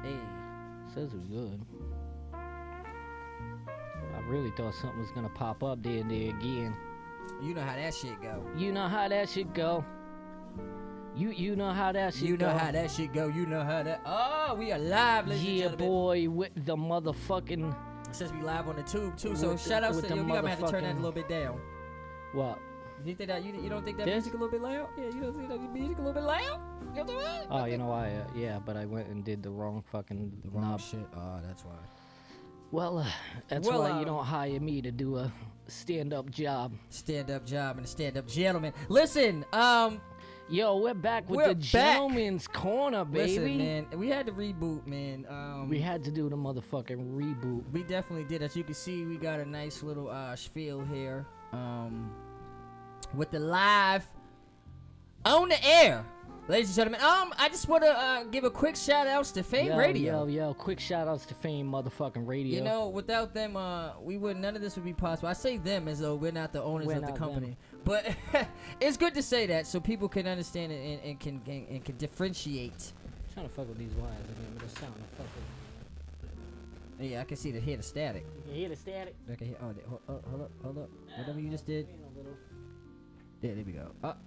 Hey. Says it was good. I really thought something was gonna pop up there again. You know how that shit go. You know how that shit go. You know how that shit go. You know how that shit go. You know how that. Oh, we are live, ladies and gentlemen. Yeah, boy, with the motherfucking. Since we live on the tube too, so shout out to you. We gotta have to turn that a little bit down. What? You think that you don't think that music a little bit loud? Yeah, you don't think that music a little bit loud? Oh, you know why? Yeah, but I went and did the wrong fucking knob shit. Oh, that's why. Well, that's why you don't hire me to do a stand-up job. Stand-up job and a stand-up gentleman. Listen, yo, we're back with the Gentleman's Corner, baby. Listen, man, we had to reboot, man. We had to do the motherfucking reboot. We definitely did. As you can see, we got a nice little spiel here. With the live on the air, ladies and gentlemen. I just want to give a quick shout outs to Fame Radio. Yo, quick shout outs to Fame motherfucking Radio. You know, without them, none of this would be possible. I say them as though we're not the owners of the company, but it's good to say that so people can understand it and can differentiate. I'm trying to fuck with these wires again, but it's sounding fuck with. Yeah, I can hear the static. You can hear the static? I can hear. Hold up. Whatever you just did. There we go. Up.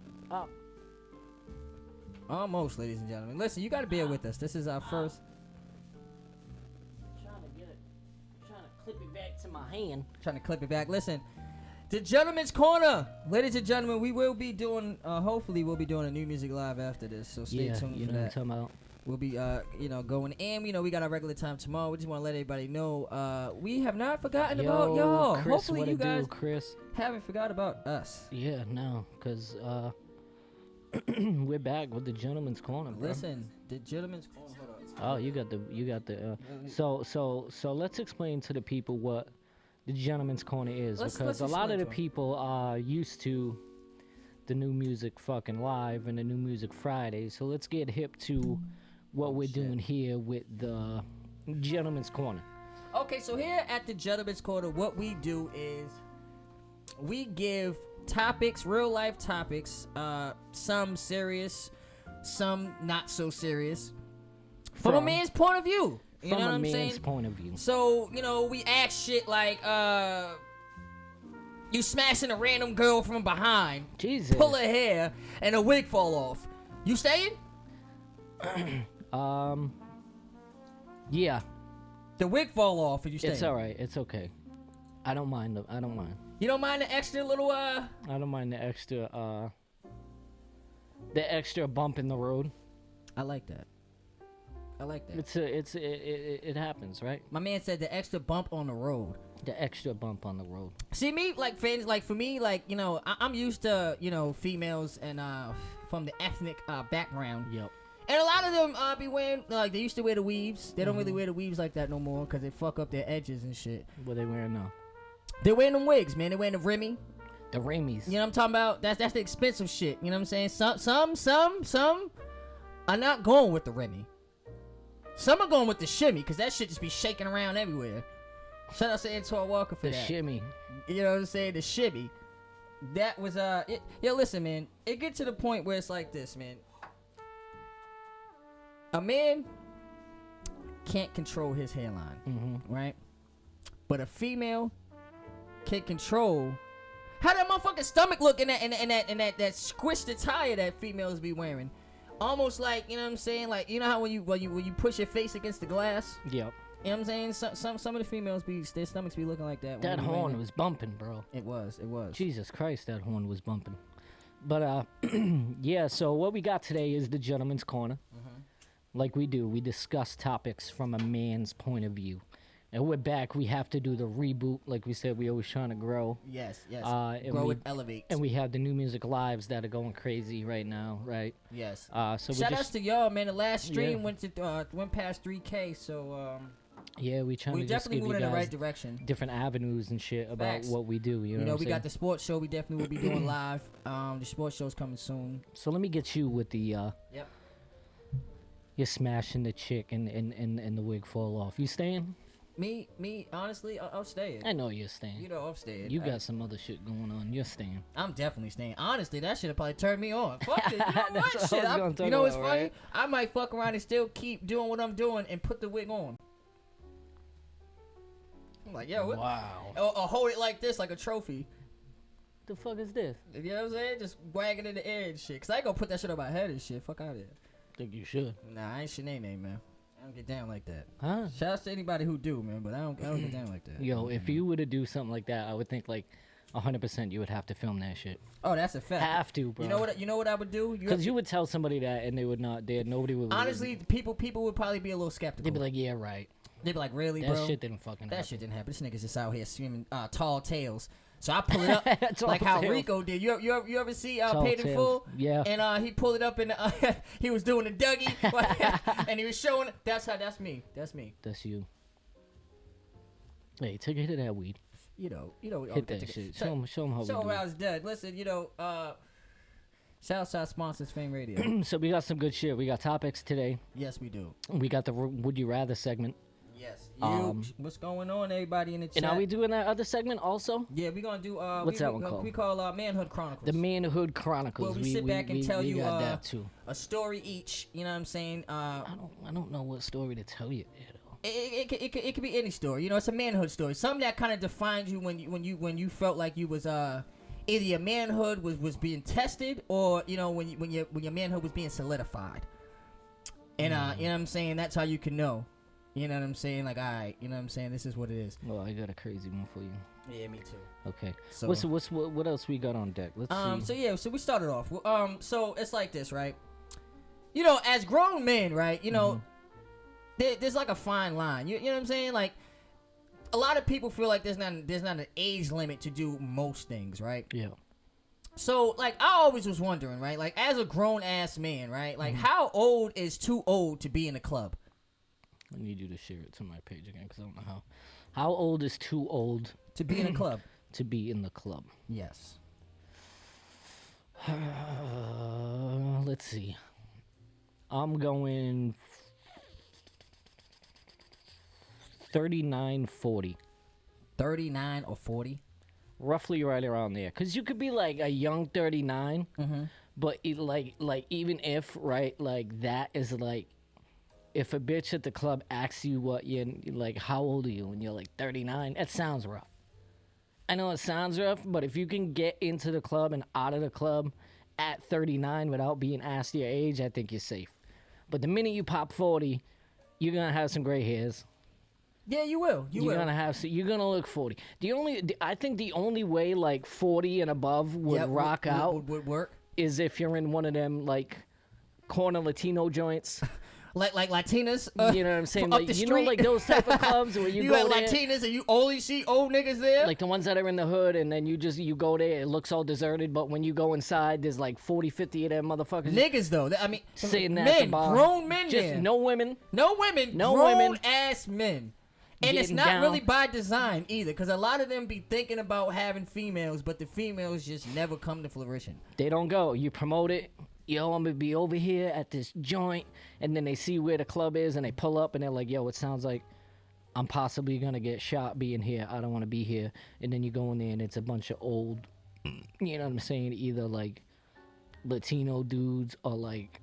Almost, ladies and gentlemen. Listen, you got to bear with us. This is our first. I'm trying to clip it back to my hand. Trying to clip it back. Listen, the Gentleman's Corner, ladies and gentlemen. We will be doing. Hopefully, we'll be doing a new music live after this. So stay tuned for that. What I'm talking about. We'll be, going in. We got our regular time tomorrow. We just want to let everybody know, we have not forgotten about y'all. Chris, hopefully, you guys Chris haven't forgot about us. Yeah, no, because we're back with the Gentleman's Corner, bro. Listen, the Gentleman's Corner. Hold Oh, on. you got the. So let's explain to the people what the Gentleman's Corner is, because a lot of the people are used to the new music fucking live and the new music Friday. So let's get hip to what we're doing here with the Gentleman's Corner. Okay, so here at the Gentleman's Corner, what we do is we give topics, real life topics, some serious, some not so serious, from a man's point of view. You know what I'm saying? From a man's point of view. So, we ask shit like, you smashing a random girl from behind, Jesus, pull her hair, and a wig fall off. You staying? Yeah. The wig fall off, and you staying? It's all right. It's okay. I don't mind. You don't mind the extra little I don't mind the extra bump in the road. I like that. It happens, right? My man said the extra bump on the road. The extra bump on the road. See, me, for me, I'm used to, females and from the ethnic background. Yep. And a lot of them be wearing, they used to wear the weaves. They don't really wear the weaves like that no more because they fuck up their edges and shit. What they wearing now? They're wearing them wigs, man. They're wearing the Remy. The Remy's. You know what I'm talking about? That's the expensive shit. You know what I'm saying? Some are not going with the Remy. Some are going with the shimmy because that shit just be shaking around everywhere. Shout out to Antoine Walker for that. The shimmy. You know what I'm saying? The shimmy. That was, yo, listen, man. It get to the point where it's like this, man. A man can't control his hairline, right? But a female can control how that motherfucking stomach look in that squished attire that females be wearing. Almost like, you know what I'm saying? Like, you know how when you push your face against the glass? Yep. You know what I'm saying? Some of the females their stomachs be looking like that. That horn was bumping, bro. It was. Jesus Christ, that horn was bumping. But yeah. So what we got today is the Gentleman's Corner. Like we do, we discuss topics from a man's point of view. And we're back. We have to do the reboot. Like we said, we always trying to grow. Yes. Grow and elevate. And we have the new music lives that are going crazy right now, right? Yes. So shout outs to y'all, man. The last stream went past 3K, so yeah, we trying we to definitely just moving give in you the right direction. Different avenues and shit about what we do. You know we got the sports show. We definitely will be doing live. The sports show's coming soon. So let me get you with the You're smashing the chick and the wig fall off. You staying? honestly, I'm staying. I know you're staying. You know, I'm staying. You got some other shit going on. You're staying. I'm definitely staying. Honestly, that shit probably turned me on. Fuck it. You know what? Shit. You know what's funny? Right? I might fuck around and still keep doing what I'm doing and put the wig on. I'm like, yo, what? Wow. Or hold it like this, like a trophy. The fuck is this? You know what I'm saying? Just wagging in the air and shit. Cause I ain't gonna put that shit on my head and shit. Fuck out of here. Think you should. Nah, I ain't Sinead, man. I don't get down like that. Huh? Shout out to anybody who do, man, but I don't get down like that. Yo, if you were to do something like that, I would think like 100% you would have to film that shit. Oh, that's a fact. Have to, bro. You know what I would do? Because you would tell somebody that and they would not. Nobody would. Honestly, people would probably be a little skeptical. They'd be like, yeah, right. They'd be like, really, that bro? That shit didn't fucking happen. That shit didn't happen. This nigga's just out here swimming tall tales. So I pull it up like how Rico did. You ever see Paid in Full? Yeah. And he pulled it up and he was doing a Dougie and he was showing. That's me. That's me. That's you. Hey, take a hit of that weed. You know. Hit that shit. Show him how we do. Show him how it's done. Listen, shout out sponsors Fame Radio. So we got some good shit. We got topics today. Yes, we do. We got the Would You Rather segment. Yes. What's going on, everybody in the chat? And are we doing that other segment also? Yeah, we're gonna do. What's that one called? We call Manhood Chronicles. The Manhood Chronicles. Well, we sit back and tell you that too. A story each. You know what I'm saying? I don't know what story to tell you. It could be any story. You know, it's a manhood story. Something that kind of defines you when you felt like you was either your manhood was being tested or when your manhood was being solidified. And you know what I'm saying? That's how you can know. You know what I'm saying? Like, all right, you know what I'm saying? This is what it is. Well, I got a crazy one for you. Yeah, me too. Okay. So what else we got on deck? Let's see. So we started off. So it's like this, right? You know, as grown men, right? You know, there's like a fine line. You know what I'm saying? Like, a lot of people feel like there's not an age limit to do most things, right? Yeah. So, like, I always was wondering, right? Like, as a grown ass man, right? Like, how old is too old to be in a club? I need you to share it to my page again because I don't know how old is too old to be in a club. To be in the club. Yes. Let's see. I'm going 39, 40. 39 or 40? Roughly right around there. Because you could be like a young 39, but like even if, right, like that is like, if a bitch at the club asks you what you're like, how old are you? And you're like 39, that sounds rough. I know it sounds rough, but if you can get into the club and out of the club at 39 without being asked your age, I think you're safe. But the minute you pop 40, you're gonna have some gray hairs. Yeah, you will. You're gonna look 40. I think the only way like 40 and above would rock out would work is if you're in one of them like corner Latino joints. Like Latinas, you know what I'm saying? Up Like, the you street. know, like those type of clubs where you go like there, Latinas and you only see old niggas there. like the ones that are in the hood, and then you go there, it looks all deserted, but when you go inside, there's like 40, 50 of them motherfuckers. Niggas though, I mean, sitting at men, the bar. grown men, just there. no women, grown ass men. And it's not down. really by design either, because a lot of them be thinking about having females, but the females just never come to fruition. They don't go. You promote it. Yo, I'm gonna be over here at this joint, and then they see where the club is, and they pull up, and they're like, yo, it sounds like I'm possibly gonna get shot being here. I don't want to be here. And then you go in there, and it's a bunch of old, you know what I'm saying, either like Latino dudes or like,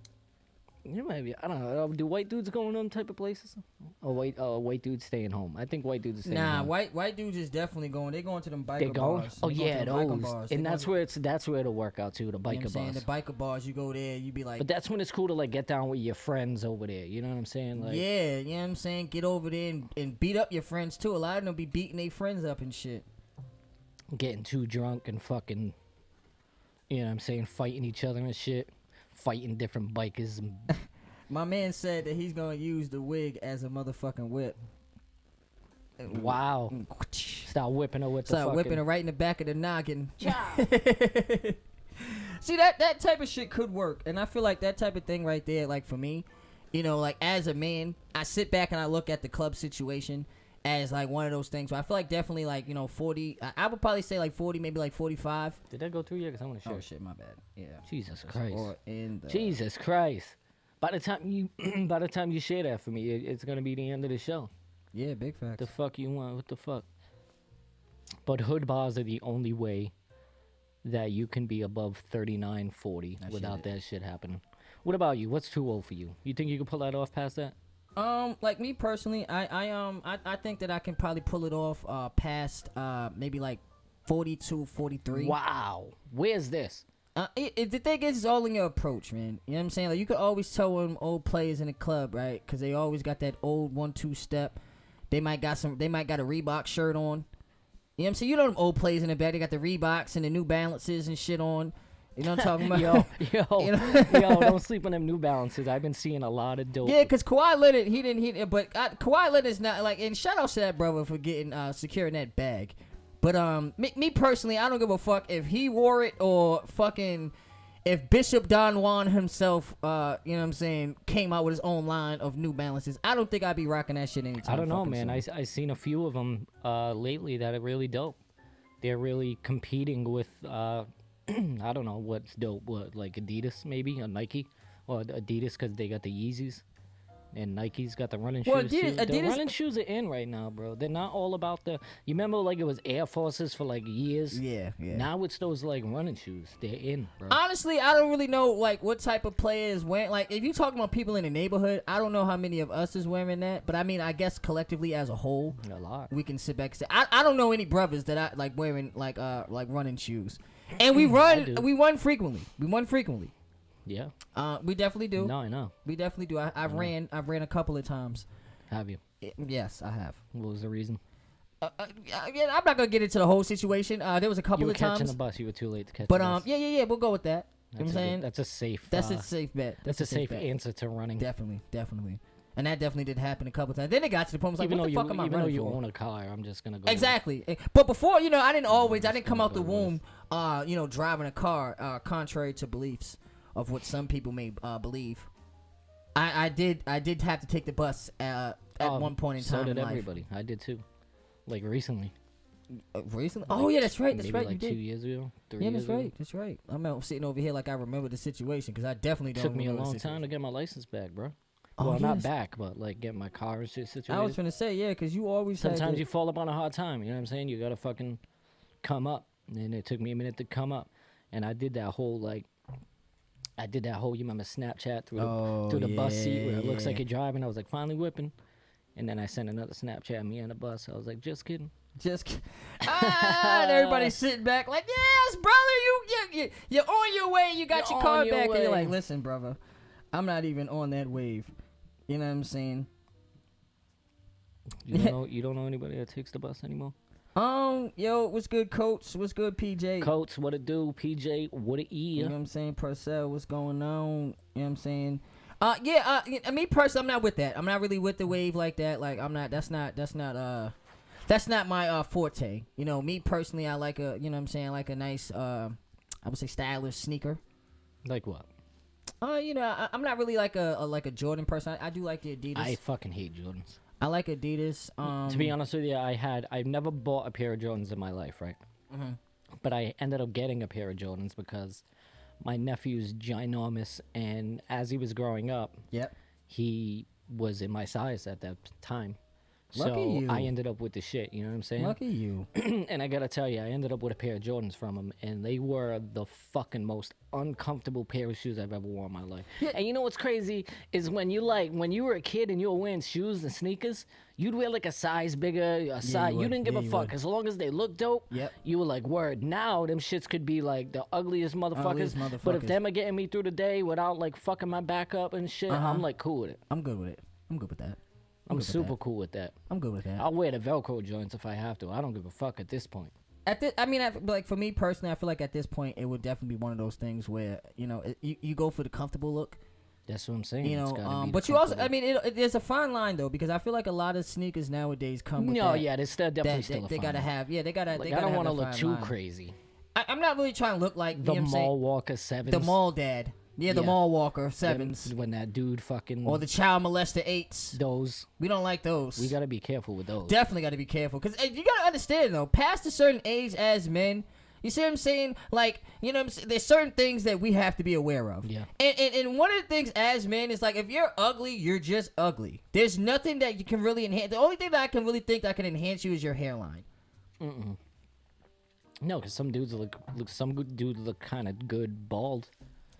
maybe, I don't know, do white dudes go in them type of places? Or white dudes staying home? I think white dudes are staying home. Nah, white dudes is definitely going. They going to them biker they go? bars. Oh yeah, those. And that's where it'll work out too. The biker bars. The biker bars. You go there, you be like. But that's when it's cool to like get down with your friends over there. You know what I'm saying? Like. Yeah, you know what I'm saying. Get over there and beat up your friends too. A lot of them be beating their friends up and shit. Getting too drunk and fucking. You know what I'm saying? Fighting each other and shit. Fighting different bikers. And my man said that he's gonna use the wig as a motherfucking whip. Wow. Start whipping her with the fucking... whipping her right in the back of the noggin. See, that type of shit could work. And I feel like that type of thing right there, like for me, you know, like as a man, I sit back and I look at the club situation as like one of those things. So I feel like definitely like, you know, 40. I would probably say like 40, maybe like 45. Did that go through yet? Because I want to share. Oh, shit, my bad. Yeah. Jesus Christ. The... Jesus Christ. By the time you share that for me, it's gonna be the end of the show. Yeah, big facts. The fuck you want? What the fuck? But hood bars are the only way that you can be above 39, 40 without that shit happening. What about you? What's too old for you? You think you can pull that off past that? Like me personally, I think that I can probably pull it off past maybe like 42, 43. Wow. Where's this? The thing is, it's all in your approach, man. You know what I'm saying? Like, you could always tell them old players in the club, right? Because they always got that old 1-2 step. They might got a Reebok shirt on. You know what I'm saying? You know them old players in the back. They got the Reeboks and the New Balances and shit on. You know what I'm talking about? Yo, don't sleep on them New Balances. I've been seeing a lot of dope. Yeah, because Kawhi Leonard, Kawhi Leonard's not like, and shout out to that brother for getting securing that bag. But me personally, I don't give a fuck if he wore it or fucking if Bishop Don Juan himself, you know what I'm saying, came out with his own line of New Balances. I don't think I'd be rocking that shit anytime. I don't know, man. I seen a few of them lately that are really dope. They're really competing with I don't know what's dope. What, like Adidas maybe, or Nike, or Adidas because they got the Yeezys. And Nike's got the running shoes too. The running shoes are in right now, bro. They're not all about the... You remember like it was Air Forces for like years? Yeah. Now it's those like running shoes. They're in, bro. Honestly, I don't really know like what type of players wearing... Like if you're talking about people in the neighborhood, I don't know how many of us is wearing that. But I mean, I guess collectively as a whole, a lot. We can sit back and say... I don't know any brothers that I like wearing like running shoes. And we run frequently. Yeah. We definitely do. No, I know. We definitely do. I've ran a couple of times. Have you? Yes, I have. What was the reason? Yeah, I'm not gonna get into the whole situation. There was a couple of times. You were catching the bus. You were too late to catch the bus. But yeah, we'll go with that. You know what I'm saying? That's a safe. That's a safe bet. That's a safe answer to running. Definitely. And that definitely did happen a couple of times. Then it got to the point I was like, what the fuck am I running for? Even though you own a car, I'm just gonna go. Exactly. But before, you know, I didn't come out the womb, you know, driving a car, contrary to beliefs of what some people may believe. I did have to take the bus at one point in time. So did in life. everybody. I did too. Like recently. Recently? Oh yeah, that's right. That's maybe right. Like you 2 years ago. 3 yeah, years that's right. ago. That's right. I'm sitting over here like I remember the situation because I definitely don't. Took me a long time to get my license back, bro. Oh, well, not back, but like get my car and shit situated. I was gonna say because you always. Sometimes you fall up on a hard time. You know what I'm saying? You gotta fucking come up, and it took me a minute to come up, and I did that whole you remember Snapchat through the bus seat where it looks like you're driving. I was like finally whipping, and then I sent another Snapchat of me on the bus. I was like, just kidding. And everybody's sitting back like, yes, brother, you're on your way. You got your car back, and you're like, listen, brother, I'm not even on that wave. You know what I'm saying? You don't know anybody that takes the bus anymore? Yo, what's good, Coach? What's good, PJ? Coach, what it do? PJ, what it You know what I'm saying? Purcell, what's going on? You know what I'm saying? Me personally, I'm not with that. I'm not really with the wave like that. Like, I'm not. That's not my forte. You know, me personally, I like you know what I'm saying, like a nice, I would say stylish sneaker. Like what? You know, I'm not really like a Jordan person. I do like the Adidas. I fucking hate Jordans. I like Adidas. To be honest with you, I've never bought a pair of Jordans in my life, right? Mm-hmm. But I ended up getting a pair of Jordans because my nephew's ginormous, and as he was growing up, he was in my size at that time. Lucky so you. I ended up with the shit, you know what I'm saying? Lucky you. And I gotta tell you, I ended up with a pair of Jordans from him, and they were the fucking most uncomfortable pair of shoes I've ever worn in my life. Yeah. And you know what's crazy is when you were a kid and you were wearing shoes and sneakers, you'd wear like a size bigger, you didn't give a fuck. As long as they looked dope, you were like, word. Now them shits could be like the ugliest motherfuckers. But if them are getting me through the day without like fucking my back up and shit, I'm like cool with it. I'm good with it. I'm good with that. I'm super cool with that. I'm good with that. I'll wear the Velcro joints if I have to. I don't give a fuck at this point. Like for me personally, I feel like at this point it would definitely be one of those things where you know you go for the comfortable look. That's what I'm saying. You know, but you also, there's a fine line though because I feel like a lot of sneakers nowadays come with there's definitely still a fine they gotta have, they gotta. Like, I don't want to look too crazy. I'm not really trying to look like the mall walker 7s. The mall dad. Yeah, the mall walker 7s. When that dude fucking... Or the child molester 8s. Those. We don't like those. We got to be careful with those. Definitely got to be careful. Because you got to understand, though, past a certain age as men, You see what I'm saying? Like, you know what I'm saying? There's certain things that we have to be aware of. Yeah. And one of the things as men is like, if you're ugly, you're just ugly. There's nothing that you can really enhance. The only thing that I can really think that can enhance you is your hairline. No, because some dudes look kind of good bald.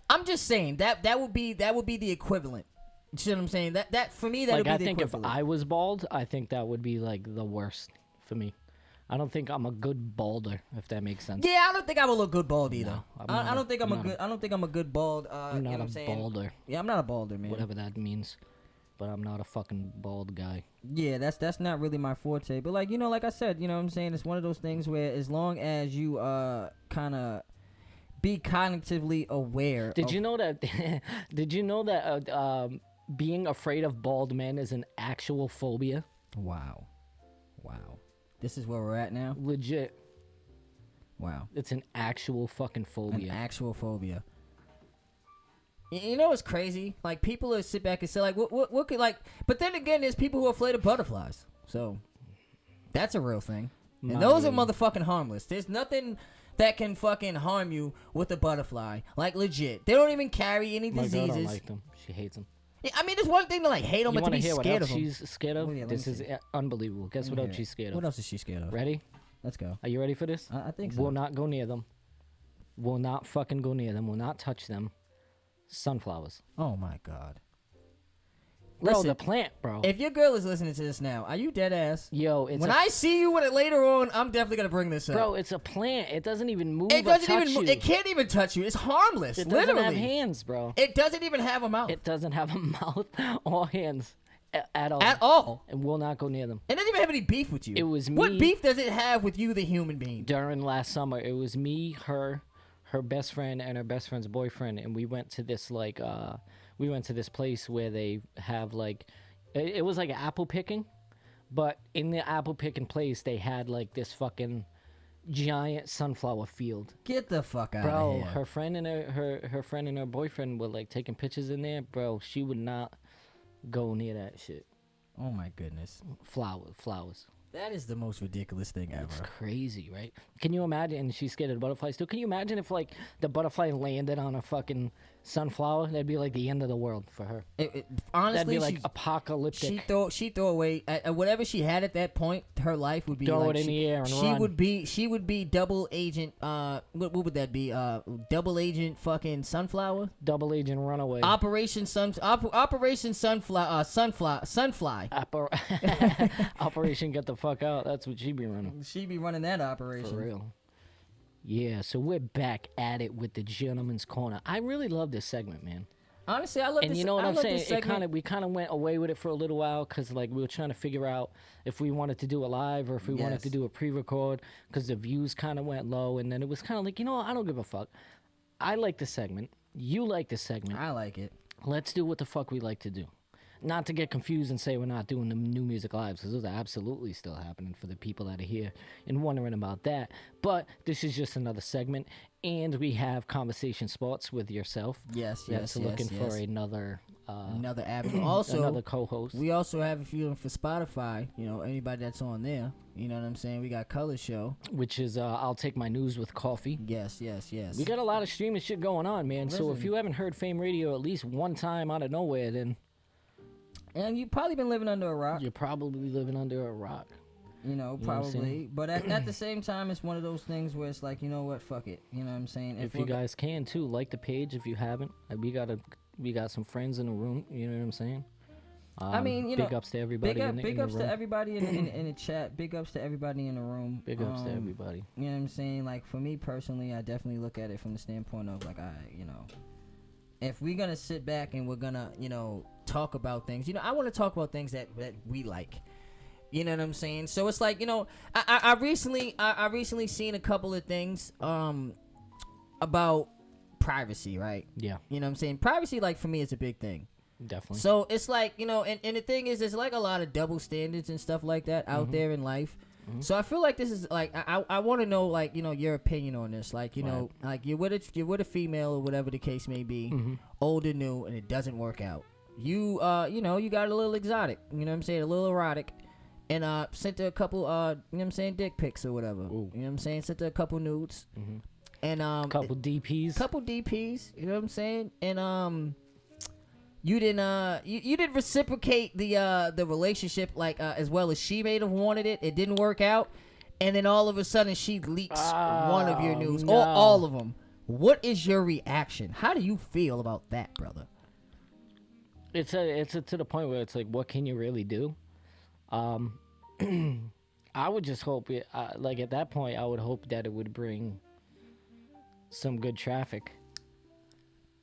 I'm just saying that would be the equivalent. You see what I'm saying? That for me, that would be the equivalent. I think if I was bald, I think that would be like the worst for me. I don't think I'm a good balder, if that makes sense. Yeah, I don't think I would look good bald either. No, I don't think I'm a good bald. I'm not a balder. Yeah, I'm not a balder, man. Whatever that means, but I'm not a fucking bald guy. Yeah, that's not really my forte. But like, you know, like I said, you know what I'm saying? It's one of those things where as long as you kind of be cognitively aware. Did you know that? Did you know that being afraid of bald men is an actual phobia? Wow. This is where we're at now? Legit. Wow. It's an actual fucking phobia. An actual phobia. You know what's crazy? Like, people will sit back and say, like, what could, like, but then again, there's people who are afraid of butterflies. So, that's a real thing. And those are motherfucking harmless. There's nothing that can fucking harm you with a butterfly. Like, legit. They don't even carry any diseases. My girl don't like them. She hates them. I mean, there's one thing to like hate them, but to be scared of them. She's scared of? This is unbelievable. Guess what else she's scared of? What else is she scared of? Ready? Let's go. Are you ready for this? I think so. Will not go near them. Will not fucking go near them. Will not touch them. Sunflowers. Oh my God. Bro, Listen, the plant, bro. If your girl is listening to this now, are you dead ass? Yo, when I see you with it later on, I'm definitely gonna bring this up. Bro, it's a plant. It doesn't even move. It doesn't even move. It can't even touch you. It's harmless. It literally. doesn't have hands, bro. It doesn't even have a mouth. It doesn't have a mouth or hands at all. At all. And will not go near them. It doesn't even have any beef with you. It was me. What beef does it have with you, the human being? During last summer, it was me, her best friend, and her best friend's boyfriend, and we went to this this place where they have like. It was like apple picking, but in the apple picking place, they had like this fucking giant sunflower field. Get the fuck out of here. Bro, her friend and her friend and her boyfriend were like taking pictures in there. Bro, she would not go near that shit. Oh my goodness. Flowers. That is the most ridiculous thing ever. It's crazy, right? Can you imagine? She's scared of butterflies too. Can you imagine if like the butterfly landed on a fucking sunflower? That'd be like the end of the world for her. Honestly, that'd be like apocalyptic. She throw away whatever she had at that point. Her life would be throw like it in the air and run. She would be double agent. What would that be? Double agent fucking sunflower. Double agent runaway. Operation Sunfly. Operation Get the Fuck Out. That's what she be running. She be running that operation. For real. Yeah, so we're back at it with the Gentleman's Corner. I really love this segment, man. Honestly, I love this. And you know what I'm saying? We kind of went away with it for a little while because like we were trying to figure out if we wanted to do a live or if we wanted to do a pre-record because the views kind of went low. And then it was kind of like, you know what? I don't give a fuck. I like the segment. You like the segment. I like it. Let's do what the fuck we like to do. Not to get confused and say we're not doing the new music lives, because those are absolutely still happening for the people that are here and wondering about that. But this is just another segment, and we have Conversation Sports with yourself. Yes. Looking for another avenue. Also, another co-host. We also have a few for Spotify. You know, anybody that's on there. You know what I'm saying? We got Color Show, which is I'll Take My News with Coffee. Yes. We got a lot of streaming shit going on, man. Listen. So if you haven't heard Fame Radio at least one time out of nowhere, then. And you've probably been living under a rock. You're probably living under a rock. You know, probably. But at the same time, it's one of those things where it's like, you know what, fuck it. You know what I'm saying? If you guys can, too, like the page if you haven't. We got some friends in the room, you know what I'm saying? I mean, you big ups to everybody big ups in the room. To everybody in the chat. Big ups to everybody in the room. Big ups to everybody. You know what I'm saying? Like, for me personally, I definitely look at it from the standpoint of, like, if we're going to sit back and we're going to, talk about things, I want to talk about things that we like. You know what I'm saying? So it's like, I recently seen a couple of things about privacy, right? Yeah. You know what I'm saying? Privacy, like, for me, is a big thing. Definitely. So it's like, and the thing is, there's like a lot of double standards and stuff like that out there in life. Mm-hmm. So I feel like this is like I want to know, like, your opinion on this, like, know, like you're with a female or whatever the case may be, old or new, and it doesn't work out. You got a little exotic, you know what I'm saying, a little erotic, and sent her a couple, you know what I'm saying, dick pics or whatever. Ooh. You know what I'm saying? Sent her a couple nudes. Mm-hmm. And couple DPs. You know what I'm saying? And you didn't reciprocate the relationship like as well as she may have wanted it. It didn't work out. And then all of a sudden she leaks one of your nudes, no. or all of them. What is your reaction? How do you feel about that, brother? It's to the point where it's like, what can you really do? I would just hope it, like at that point, I would hope that it would bring some good traffic.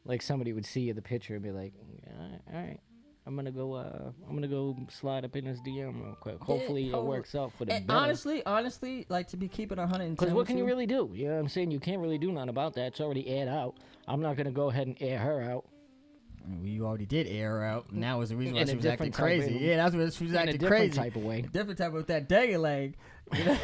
Like somebody would see the picture and be like, all right. I'm gonna go slide up in this DM real quick. Hopefully it works out for the better. Honestly, like to be keeping 110. Because what can you really do? You know what I'm saying? You can't really do nothing about that. It's already aired out. I'm not gonna go ahead and air her out. You already did air her out. Now is the reason why she was acting different type crazy. Yeah, that's what she was acting crazy. In a different type of way. Different type of that dagger leg. You know?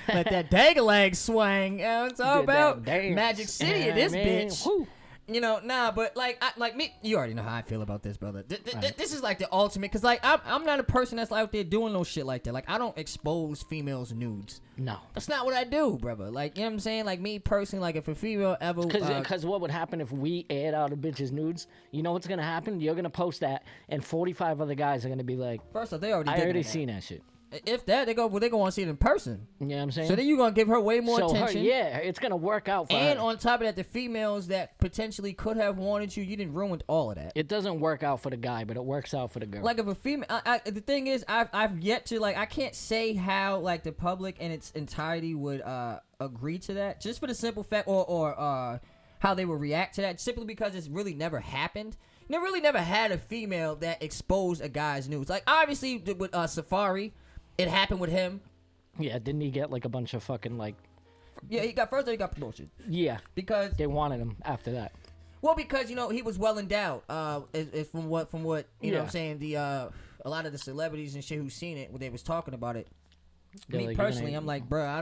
Let that dagger leg swing. It's all about Magic City in this bitch. Whew. You know, but like me, you already know how I feel about this, brother. This is like the ultimate, cause like I'm not a person that's out there doing no shit like that. Like I don't expose females' nudes. No, that's not what I do, brother. Like you know what I'm saying. Like me personally, like if a female ever, cause what would happen if we aired out a bitch's nudes? You know what's gonna happen? You're gonna post that, and 45 other guys are gonna be like, first off, I already seen that shit. If that, they go want to see it in person. You know what I'm saying? So then you're going to give her way more attention. It's going to work out for her. And on top of that, the females that potentially could have wanted you didn't ruin all of that. It doesn't work out for the guy, but it works out for the girl. Like if a female, the thing is, I've yet to, like, I can't say how, like, the public in its entirety would agree to that. Just for the simple fact, or how they would react to that, simply because it's really never happened. They really never had a female that exposed a guy's nudes. Like, obviously, with Safari, it happened with him. Yeah, didn't he get like a bunch of fucking like? Yeah, he got promotion. Yeah, because they wanted him after that. Well, because he was well endowed. From what you know, what I'm saying, the a lot of the celebrities and shit who's seen it, when they was talking about it. Me like, personally, I'm like, bro, I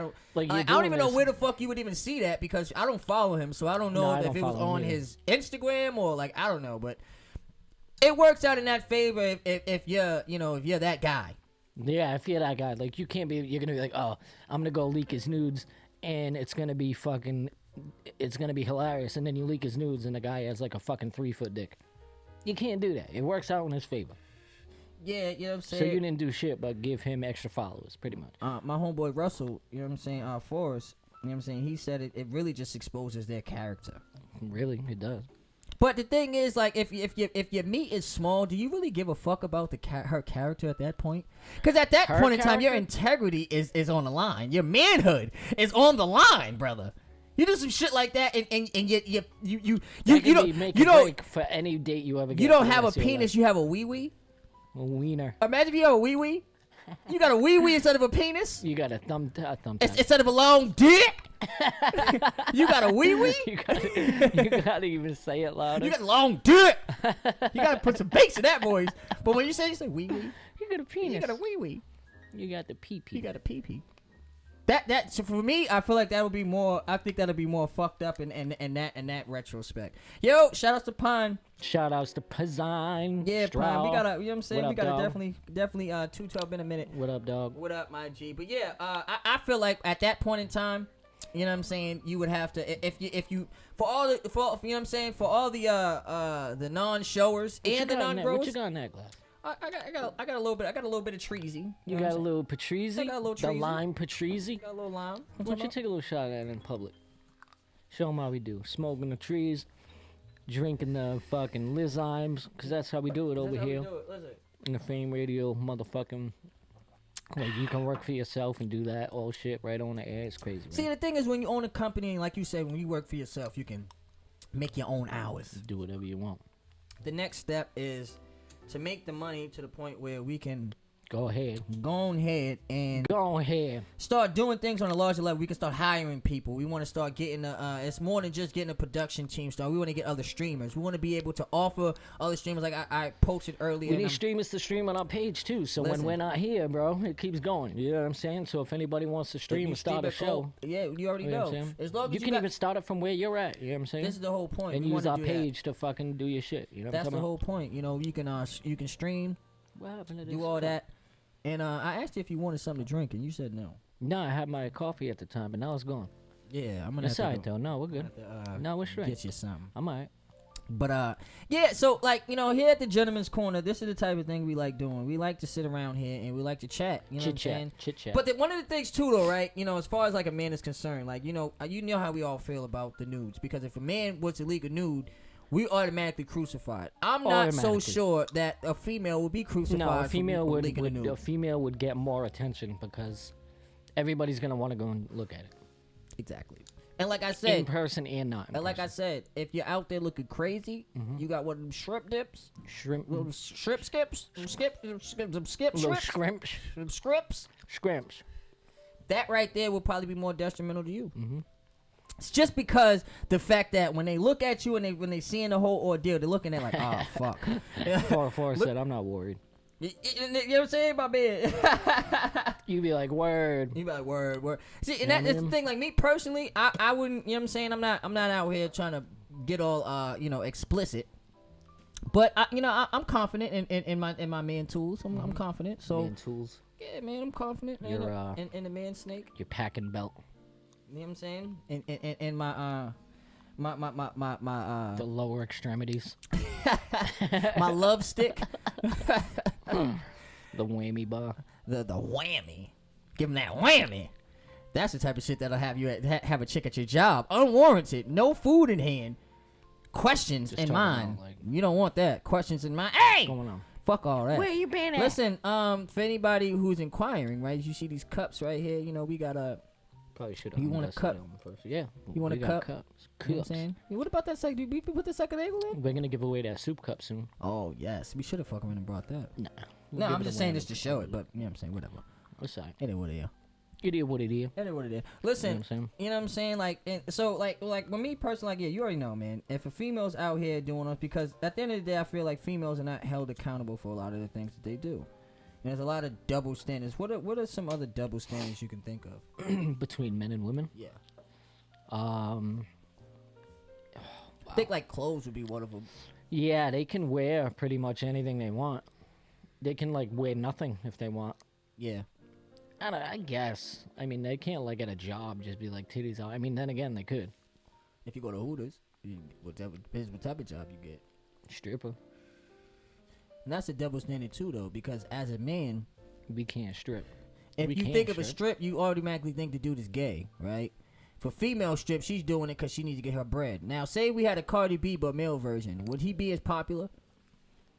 don't even know where the fuck you would even see that, because I don't follow him, so I don't know if it was on his Instagram or like I don't know, but it works out in that favor if you're that guy. Yeah, if you're that guy, like you're gonna be like, oh, I'm gonna go leak his nudes, and it's gonna be hilarious, and then you leak his nudes, and the guy has like a fucking 3-foot dick. You can't do that. It works out in his favor. Yeah, you know what I'm saying? So you didn't do shit but give him extra followers, pretty much. My homeboy Russell, you know what I'm saying, Forrest, you know what I'm saying, he said it really just exposes their character. Really? It does. But the thing is, like, if your meat is small, do you really give a fuck about her character at that point? Because at that point in time, your integrity is on the line. Your manhood is on the line, brother. You do some shit like that, and you don't for any date you ever get. You don't have a penis, you have a wee wee. A wiener. Imagine if you have a wee wee. You got a wee wee instead of a penis. You got a thumb instead of a long dick. You got a wee wee. You gotta even say it louder. You got a long dick. You gotta put some bass in that voice. But when you say wee wee, you got a penis. You got a wee wee. You got the pee pee. You got a pee pee. So for me, I feel like that would be more. I think that'll be more fucked up in that retrospect. Yo, shout outs to Pine. Shout outs to Pazine. Yeah, Stroud. Pine. We gotta, you know what I'm saying? What we gotta dog? definitely 212 in a minute. What up, dog? What up, my G? But yeah, I feel like at that point in time, you know what I'm saying, you would have to, if you for you know what I'm saying, for all the non-showers and the non-growers. What you got in that glass? I got a little bit of treasy. You got a little Patrizzi? I got a little The lime Patrizzi? Got a little lime. Why don't you take a little shot at it in public? Show them how we do. Smoking the trees, drinking the fucking Lizymes, because that's how we do it over here. In the Fame Radio motherfucking... Like, you can work for yourself and do that all shit right on the air. It's crazy, man. See, the thing is, when you own a company, and like you said, when you work for yourself, you can make your own hours. Do whatever you want. The next step is to make the money to the point where we can go ahead and start doing things on a larger level. We can start hiring people. We want to start getting it's more than just getting a production team started. We want to get other streamers. We want to be able to offer other streamers, like I posted earlier. We need streamers to stream on our page too, so when we're not here, bro, it keeps going. You know what I'm saying? So if anybody wants to stream and start a show, yeah, you already know. As long as you can even start it from where you're at. You know what I'm saying? This is the whole point. And use our page to fucking do your shit. You know what I'm talking about? That's the whole point. You know, you can stream, do all that. And I asked you if you wanted something to drink, and you said no. No, I had my coffee at the time, but now it's gone. Yeah, I'm gonna. That's alright though. No, we're good. No, we're straight. Get you something. I'm alright. But yeah. So like here at the Gentleman's Corner, this is the type of thing we like doing. We like to sit around here and we like to chat. You know what I'm saying? Chit chat. But one of the things too, though, right? As far as like a man is concerned, like you know how we all feel about the nudes. Because if a man was to leak a nude, we automatically crucified. I'm not so sure that a female would be crucified. No, a female would get more attention because everybody's gonna want to go and look at it. Exactly. And like I said, in person and not in person. Like I said, if you're out there looking crazy, you got one of them shrimp dips, shrimp skips, scrimps. That right there will probably be more detrimental to you. It's just because the fact that when they look at you and when they seeing the whole ordeal, they're looking at like, oh fuck. Forrest said, I'm not worried. You know what I'm saying, my man? You be like, word. You be like, word. See, and that's the thing. Like me personally, I wouldn't. You know what I'm saying? I'm not out here trying to get all explicit. But I'm confident in my man tools. I'm confident. So man tools. Yeah, man, I'm confident. Man, you're in the man snake. Your packing belt. You know what I'm saying? And my the lower extremities. My love stick. The whammy bar. The whammy. Give him that whammy. That's the type of shit that'll have you have a chick at your job. Unwarranted. No food in hand. Questions in mind. You don't want that. Questions in mind. Hey! What's going on? Fuck all that. Where you been at? Listen, for anybody who's inquiring, right? You see these cups right here. We got a... Probably should have. You want a cup? First. Yeah. You want a cup? Cups. You know what I'm saying? What about that second? Did we put the second angle in? We're gonna give away that soup cup soon. Oh yes, we should have fucking went and brought that. Nah. No, I'm just saying this to show it, but you know what I'm saying, whatever. What's that? It is what it is. It is what it is. It is what it is. Listen, you know what I'm saying? Like, so like with me personally, like, yeah, you already know, man. If a female's out here doing us, because at the end of the day, I feel like females are not held accountable for a lot of the things that they do. And there's a lot of double standards. What are some other double standards you can think of between men and women? Yeah. Wow. I think like clothes would be one of them. Yeah, they can wear pretty much anything they want. They can like wear nothing if they want. Yeah. I guess. I mean, they can't like at a job just be like titties out. I mean, then again, they could. If you go to Hooters, depends what type of job you get. Stripper. And that's a double standard too, though, because as a man, we can't strip. If you think of a strip, you automatically think the dude is gay, right? For female strip, she's doing it because she needs to get her bread. Now, say we had a Cardi B but male version, would he be as popular?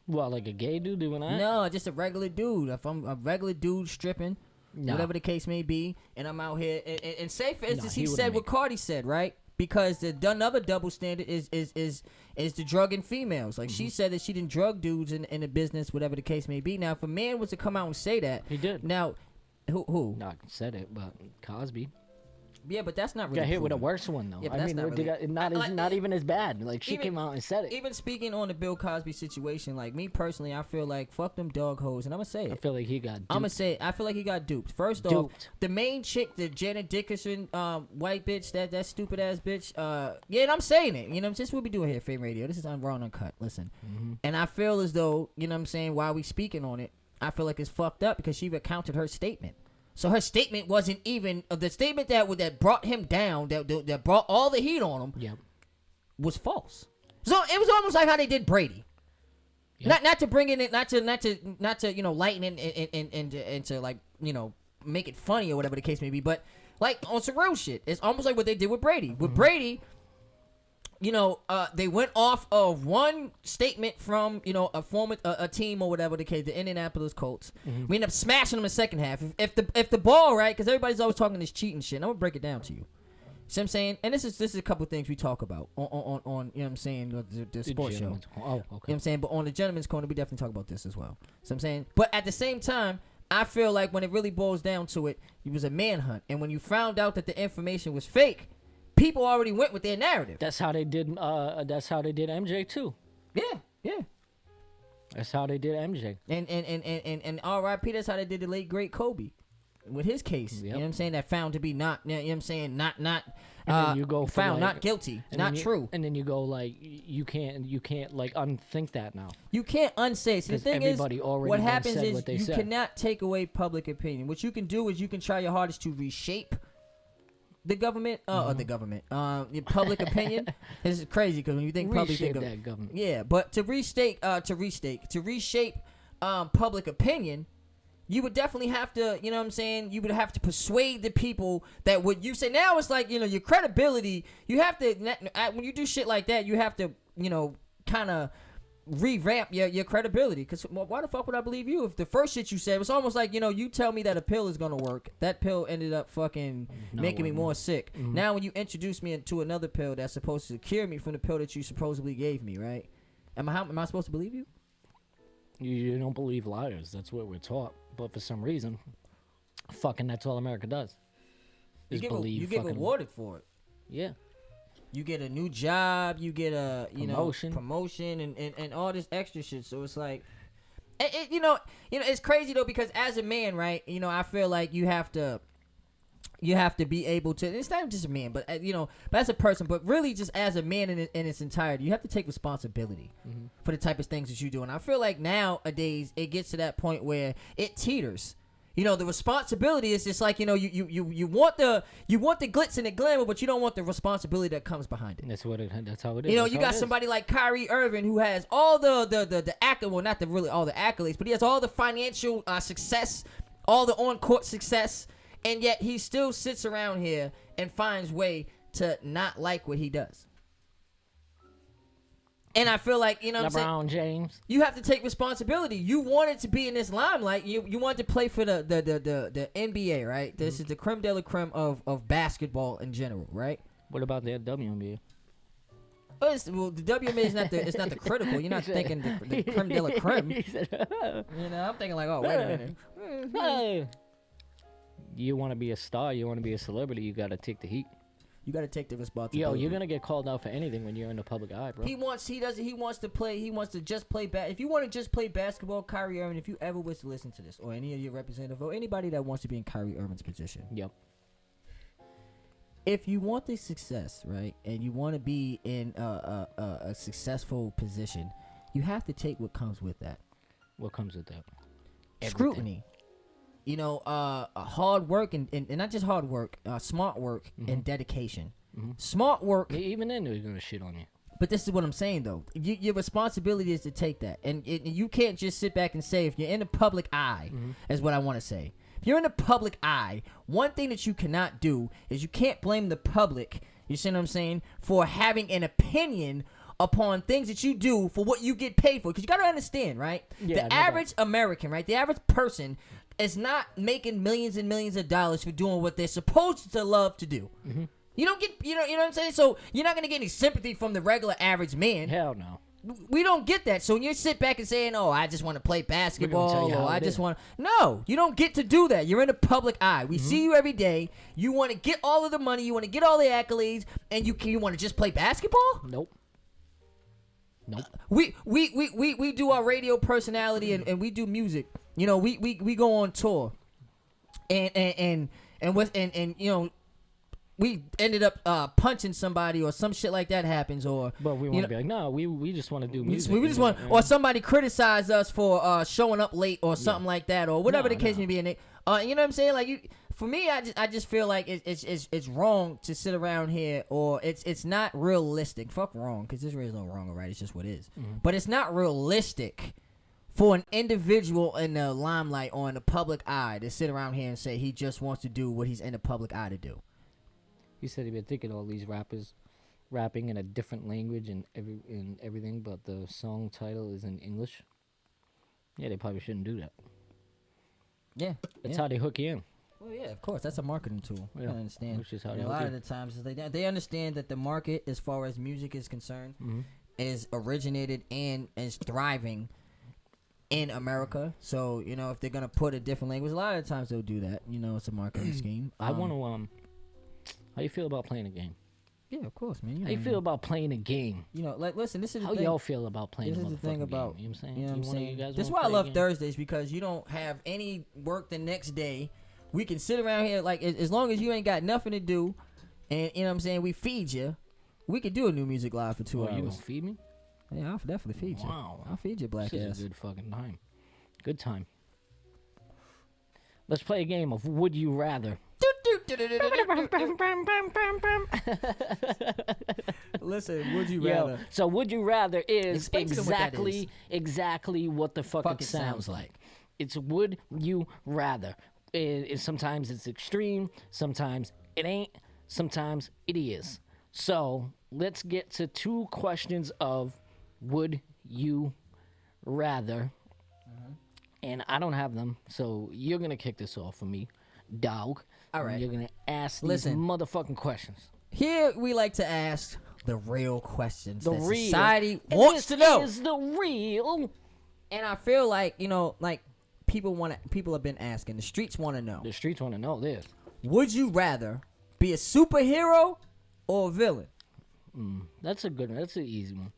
Well, like a gay dude doing that? No, just a regular dude. If I'm a regular dude stripping, whatever the case may be, and I'm out here, and say for instance, he said what Cardi said, right? Because another double standard is the drugging females. Like she said that she didn't drug dudes in the business, whatever the case may be. Now, if a man was to come out and say that, he did. Now, who? Not said it, but Cosby. Yeah, but that's not really. Got hit with a worse one though. Yeah, I mean, not even as bad. Like she came out and said it. Even speaking on the Bill Cosby situation, like me personally, I feel like fuck them dog hoes, and I'm gonna say it. I feel like he got duped. I'm gonna say it. I feel like he got duped. First off, the main chick, the Janet Dickinson, white bitch, that stupid ass bitch. Yeah, and I'm saying it. You know, just what we doing here, Fame Radio. This is on Raw and Uncut. Listen, and I feel as though, you know what I'm saying, while we speaking on it, I feel like it's fucked up because she recounted her statement. So her statement wasn't even the statement that brought him down, that brought all the heat on him. Yep. Was false. So it was almost like how they did Brady. Yep. Not to bring in it, not to lighten it and to like make it funny or whatever the case may be, but like on some real shit. It's almost like what they did with Brady. With Brady, they went off of one statement from, a former a team or whatever the case, the Indianapolis Colts. We ended up smashing them in the second half. If the ball, right, because everybody's always talking this cheating shit, and I'm going to break it down to you. See what I'm saying? And this is a couple of things we talk about on you know what I'm saying, the sports show. Oh, okay. You know what I'm saying? But on the Gentleman's Corner, we definitely talk about this as well. See what I'm saying? But at the same time, I feel like when it really boils down to it, it was a manhunt. And when you found out that the information was fake, people already went with their narrative. That's how they did. That's how they did MJ too. Yeah. That's how they did MJ. And R.I.P. That's how they did the late great Kobe. with his case. Yep. You know what I'm saying? That found to be not. You know what I'm saying? Not. And then you go found like, not guilty. Not true. And then you go like you can't like unthink that now. You can't unsay it. So the thing is, what happens is you cannot take away public opinion. What you can do is you can try your hardest to reshape the government, your public opinion. This is crazy because when you think public, think that government. Yeah, but to reshape public opinion, you would definitely have to, you know what I'm saying? You would have to persuade the people that what you say. Now it's like, you know, your credibility. You have to, when you do shit like that, you have to, you know, kind of revamp your credibility. Because why the fuck would I believe you if the first shit you said was almost like, you know, you tell me that a pill is going to work. That pill ended up fucking making me more sick. Mm-hmm. Now when you introduce me into another pill that's supposed to cure me from the pill that you supposedly gave me, right? Am I supposed to believe you? You don't believe liars. That's what we're taught. But for some reason, fucking that's all America does. You get rewarded for it. Yeah. You get a new job. You get a promotion and all this extra shit. So it's like, you know, it's crazy though because as a man, right? You know, I feel like you have to be able to. It's not just a man, but you know, but as a person, but really just as a man in its entirety, you have to take responsibility for the type of things that you do. And I feel like nowadays it gets to that point where it teeters. You know, the responsibility is just like, you know, you want the glitz and the glamour, but you don't want the responsibility that comes behind it. That's how it is. You know, you got somebody like Kyrie Irving who has all the accolades, well, not really all the accolades, but he has all the financial success, all the on-court success. And yet he still sits around here and finds way to not like what he does. And I feel like, you know what I'm saying? LeBron James. You have to take responsibility. You wanted to be in this limelight. You wanted to play for the NBA, right? This is the creme de la creme of basketball in general, right? What about the WNBA? Well, the WNBA is not the critical. You're not thinking the creme de la creme. You know, I'm thinking like, oh, wait a minute. You want to be a star, you want to be a celebrity, you got to take the heat. You got to take the responsibility. Yo, you're going to get called out for anything when you're in the public eye, bro. He wants to just play if you want to just play basketball, Kyrie Irving, if you ever wish to listen to this, or any of your representatives, or anybody that wants to be in Kyrie Irving's position. Yep. If you want the success, right, and you want to be in a successful position, you have to take what comes with that. What comes with that? Scrutiny. You know, hard work and not just hard work, smart work and dedication. Smart work. Even then, they're going to shit on you. But this is what I'm saying, though. Your responsibility is to take that. And you can't just sit back and say, if you're in the public eye, is what I want to say. If you're in the public eye, one thing that you cannot do is you can't blame the public, you see what I'm saying, for having an opinion upon things that you do for what you get paid for. Because you got to understand, right? Yeah, the average American, right? The average person is not making millions and millions of dollars for doing what they're supposed to love to do. You don't get, you know what I'm saying? So you're not going to get any sympathy from the regular average man. Hell no. We don't get that. So when you sit back and saying, oh, I just want to play basketball, or I just want to... No, you don't get to do that. You're in the public eye. We see you every day. You want to get all of the money. You want to get all the accolades. And you want to just play basketball? Nope. We do our radio personality and we do music. You know, we go on tour. And you know, we ended up punching somebody or some shit like that happens, or but we want to be like, no, we just want to do music. We just want, or somebody criticized us for showing up late or something like that, or whatever the case may be. And you know what I'm saying? Like for me, I just feel like it's wrong to sit around here, or it's not realistic. Fuck wrong, because there is no wrong or right. It's just what it is. But it's not realistic for an individual in the limelight or in the public eye to sit around here and say he just wants to do what he's in the public eye to do. He said he'd been thinking all these rappers rapping in a different language and everything, but the song title is in English. Yeah, they probably shouldn't do that. Yeah, that's how they hook you in. Well, yeah, of course, that's a marketing tool. Yeah, I understand. Which is how a lot of the times is they understand that the market, as far as music is concerned, is originated and is thriving in America. So you know, if they're gonna put a different language, a lot of the times they'll do that. You know, it's a marketing scheme. I want to How you feel about playing a game? Yeah, of course, man. How you feel about playing a game? You know, like, listen, this is the how thing. y'all feel about playing this a is the thing about game. You know what I'm saying? You know what I'm saying? This is why I love Thursdays, because you don't have any work the next day We can sit around here like as long as you ain't got nothing to do, and you know what I'm saying, we feed you. We could do a new music live for 2 hours. You gonna feed me? Yeah, I'll definitely feed you. Wow. I'll feed you, black This ass. is a good fucking time. Good time. Let's play a game of Would You Rather. Listen, would you rather? So Would You Rather is Explain to them what that is. exactly what the fuck it sounds like. It's Would You Rather. Sometimes it's extreme, sometimes it ain't, sometimes it is. So let's get to 2 questions of Would You Rather. And I don't have them, so you're going to kick this off for me, dog. All right. And you're going to ask these motherfucking questions. Here we like to ask the real questions that real. society wants to know. This is the real. And I feel like, you know, like people have been asking. The streets want to know. The streets want to know this. Would you rather be a superhero or a villain? That's a good one. That's an easy one.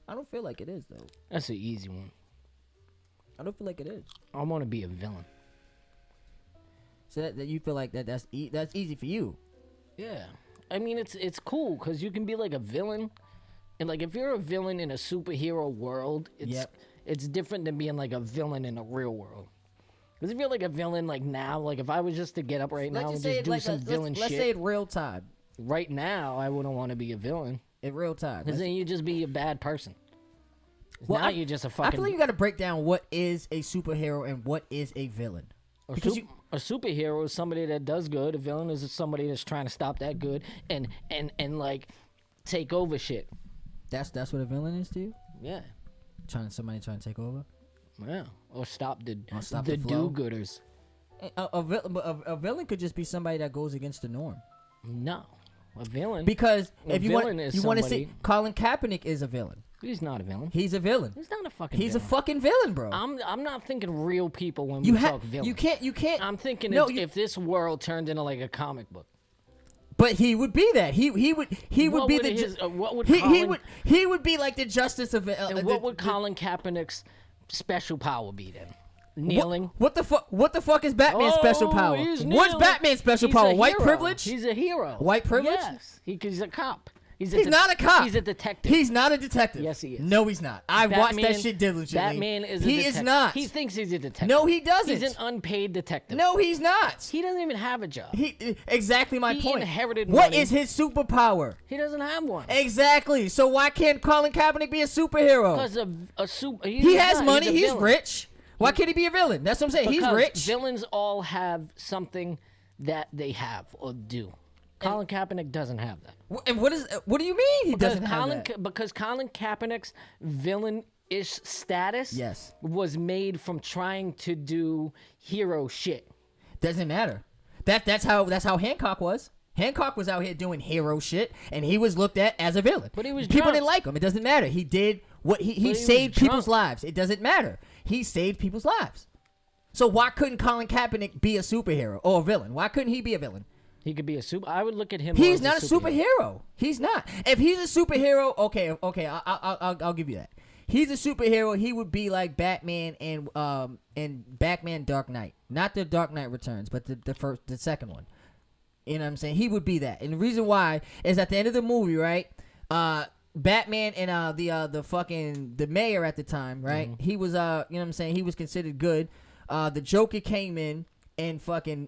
I don't feel like it is, though. That's an easy one. I don't feel like it is. I want to be a villain. So that you feel like that's easy for you. Yeah. I mean, it's cool because you can be like a villain. And like if you're a villain in a superhero world, it's different than being like a villain in a real world. Because if you're like a villain like now, like if I was just to get up right now and just do some villain shit. Let's say in real time. Right now, I wouldn't want to be a villain. In real time. Because then you just be a bad person. Well, now you're just a fucking... I feel like you got to break down what is a superhero and what is a villain. A superhero is somebody that does good. A villain is somebody that's trying to stop that good and like take over shit. That's what a villain is to you? Yeah. Somebody trying to take over? Yeah. Or stop the flow? do-gooders. A villain could just be somebody that goes against the norm. No. A villain. Because if you want to see, Colin Kaepernick is a villain. He's not a villain. He's a villain. He's not a fucking He's villain. a fucking villain, bro. I'm not thinking real people when we talk villain. You can't. I'm thinking if this world turned into like a comic book. But he would be that. He would be he would be like the justice of it. What would Colin Kaepernick's special power be then? Kneeling. What the fuck is Batman's special power? What's Batman's special power? White privilege? He's a hero. White privilege? Yes. He's a cop. He's not a cop. He's a detective. He's not a detective. Yes, he is. No, he's not. I watched that shit diligently. Batman is a detective. He is not. He thinks he's a detective. No, he doesn't. He's an unpaid detective. No, he's not. He doesn't even have a job. Exactly my point. He inherited What money. is his superpower? He doesn't have one. Exactly. So why can't Colin Kaepernick be a superhero? Because he has money. He's rich. Why can't he be a villain? That's what I'm saying. He's rich. Villains all have something that they have or do. Colin Kaepernick doesn't have that. And what do you mean he doesn't have that? Because Colin Kaepernick's villain-ish status was made from trying to do hero shit. Doesn't matter. That's how Hancock was. Hancock was out here doing hero shit, and he was looked at as a villain. But he was people drunk. didn't like him. It doesn't matter. He did what he saved people's lives. It doesn't matter. He saved people's lives. So why couldn't Colin Kaepernick be a superhero or a villain? Why couldn't he be a villain? He could be a super. I would look at him. He's not a superhero. He's not. If he's a superhero, okay, I'll give you that. He's a superhero. He would be like Batman and Batman Dark Knight, not the Dark Knight Returns, but the second one. You know what I'm saying? He would be that. And the reason why is at the end of the movie, right? Batman and the mayor at the time, right? Mm-hmm. He was you know what I'm saying? He was considered good. The Joker came in and fucking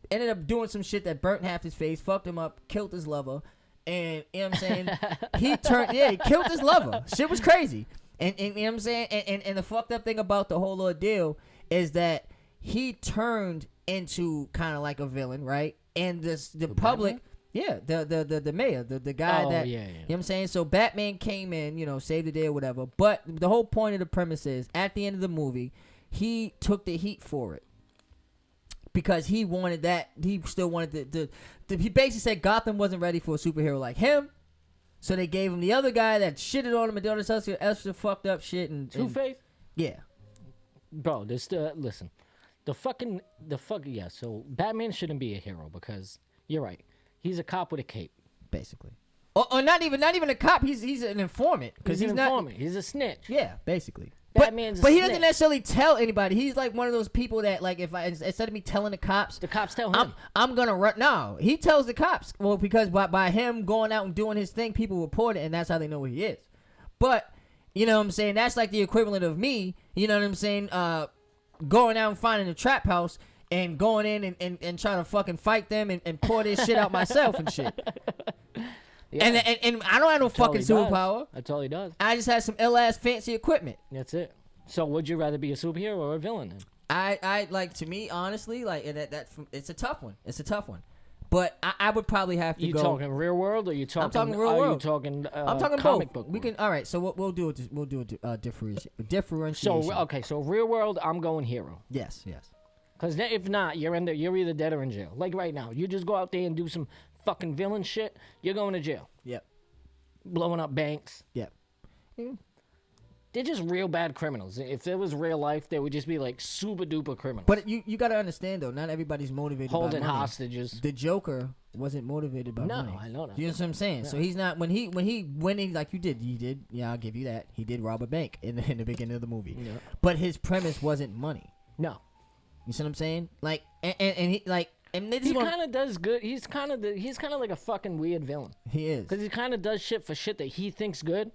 ended up doing some shit that burnt half his face, fucked him up, killed his lover, and you know what I'm saying? he killed his lover. Shit was crazy. And you know what I'm saying? And the fucked up thing about the whole ordeal is that he turned into kind of like a villain, right? And the public, the mayor, the guy you know what I'm saying? So Batman came in, you know, saved the day or whatever. But the whole point of the premise is, at the end of the movie, he took the heat for it. Because he wanted that, he still wanted he basically said Gotham wasn't ready for a superhero like him, so they gave him the other guy that shitted on him and did all this extra fucked up shit and Two-Face. Yeah, bro. Listen, So Batman shouldn't be a hero because you're right. He's a cop with a cape, basically. Or not even a cop. He's an informant because he's not. Informant. He's a snitch. Yeah, basically. Batman's but a he snitch. doesn't necessarily tell anybody. He's like one of those people that like if instead of me telling the cops tell him. I'm gonna run. No, he tells the cops. Well, because by him going out and doing his thing, people report it, and that's how they know who he is. But you know what I'm saying? That's like the equivalent of me. You know what I'm saying? Going out and finding a trap house and going in and trying to fucking fight them and pour this shit out myself and shit. Yeah. And I don't have no fucking superpower. That's all he does. I just have some ill ass fancy equipment. That's it. So would you rather be a superhero or a villain then? I like, to me, honestly, like it's a tough one. It's a tough one. But I would probably have to go. You talking real world or you talking? I'm talking real world. You talking? I'm talking comic both. book We can. All right. So we'll do it. We'll do a differentiation. So okay. So real world, I'm going hero. Yes. Because if not, you're either dead or in jail. Like right now, you just go out there and do some fucking villain shit, you're going to jail. Yep. Blowing up banks. Yep. They're just real bad criminals. If it was real life, they would just be like super duper criminals. But you got to understand though, not everybody's motivated holding by money. Hostages. The Joker wasn't motivated by money. No, I know that. You know what I'm saying? Yeah. So he's not when he went in like you did. Yeah, I'll give you that. He did rob a bank in the beginning of the movie. Yeah. But his premise wasn't money. No. You see what I'm saying? Like and he like. And he kind of does good. He's kind of like a fucking weird villain. He is. Because he kind of does shit for shit that he thinks good,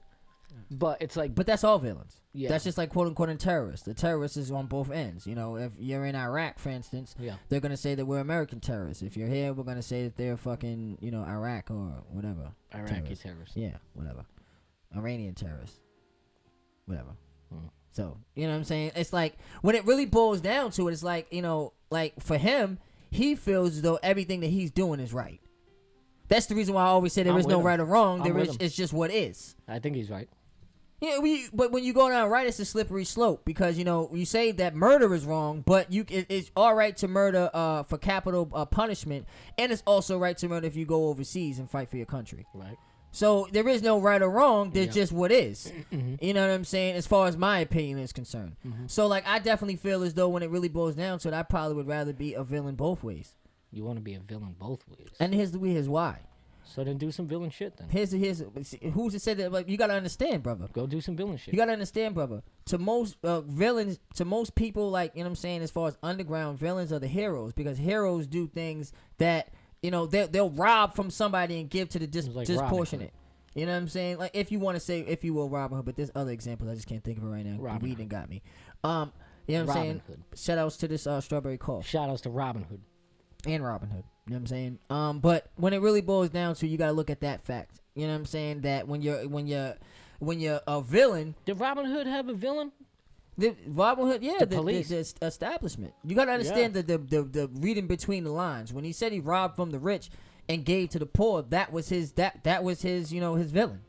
but it's like. But that's all villains. Yeah. That's just like quote unquote a terrorist. The terrorist is on both ends. You know, if you're in Iraq, for instance, they're gonna say that we're American terrorists. If you're here, we're gonna say that they're fucking Iraq or whatever. Iraqi terrorists. Yeah, whatever. Iranian terrorists. Whatever. So you know what I'm saying? It's like when it really boils down to it, it's like like for him. He feels as though everything that he's doing is right. That's the reason why I always say there is no right or wrong. It's just what is. I think he's right. Yeah, but when you go down right, it's a slippery slope because you say that murder is wrong, but it's all right to murder for capital punishment, and it's also right to murder if you go overseas and fight for your country. Right. So there is no right or wrong. There's just what is. You know what I'm saying? As far as my opinion is concerned. So like I definitely feel as though when it really boils down to it, I probably would rather be a villain both ways. You want to be a villain both ways. And here's why. So then do some villain shit then. Here's who's to say that? Like you gotta understand, brother. Go do some villain shit. You gotta understand, brother. To most villains, to most people, like what I'm saying, as far as underground villains are the heroes because heroes do things that. They'll rob from somebody and give to the disproportionate. You know what I'm saying? Like, if you want to say, if you will, Robin Hood, but there's other examples. I just can't think of it right now. The weed got me. You know what I'm saying? Hood. Shout outs to this Strawberry Cough. Shout outs to Robin Hood. And Robin Hood. You know what I'm saying? But when it really boils down to, you got to look at that fact. You know what I'm saying? That when you're a villain. Did Robin Hood have a villain? The Robin Hood, the police. The establishment. You gotta understand the reading between the lines. When he said he robbed from the rich and gave to the poor, that was his his villain.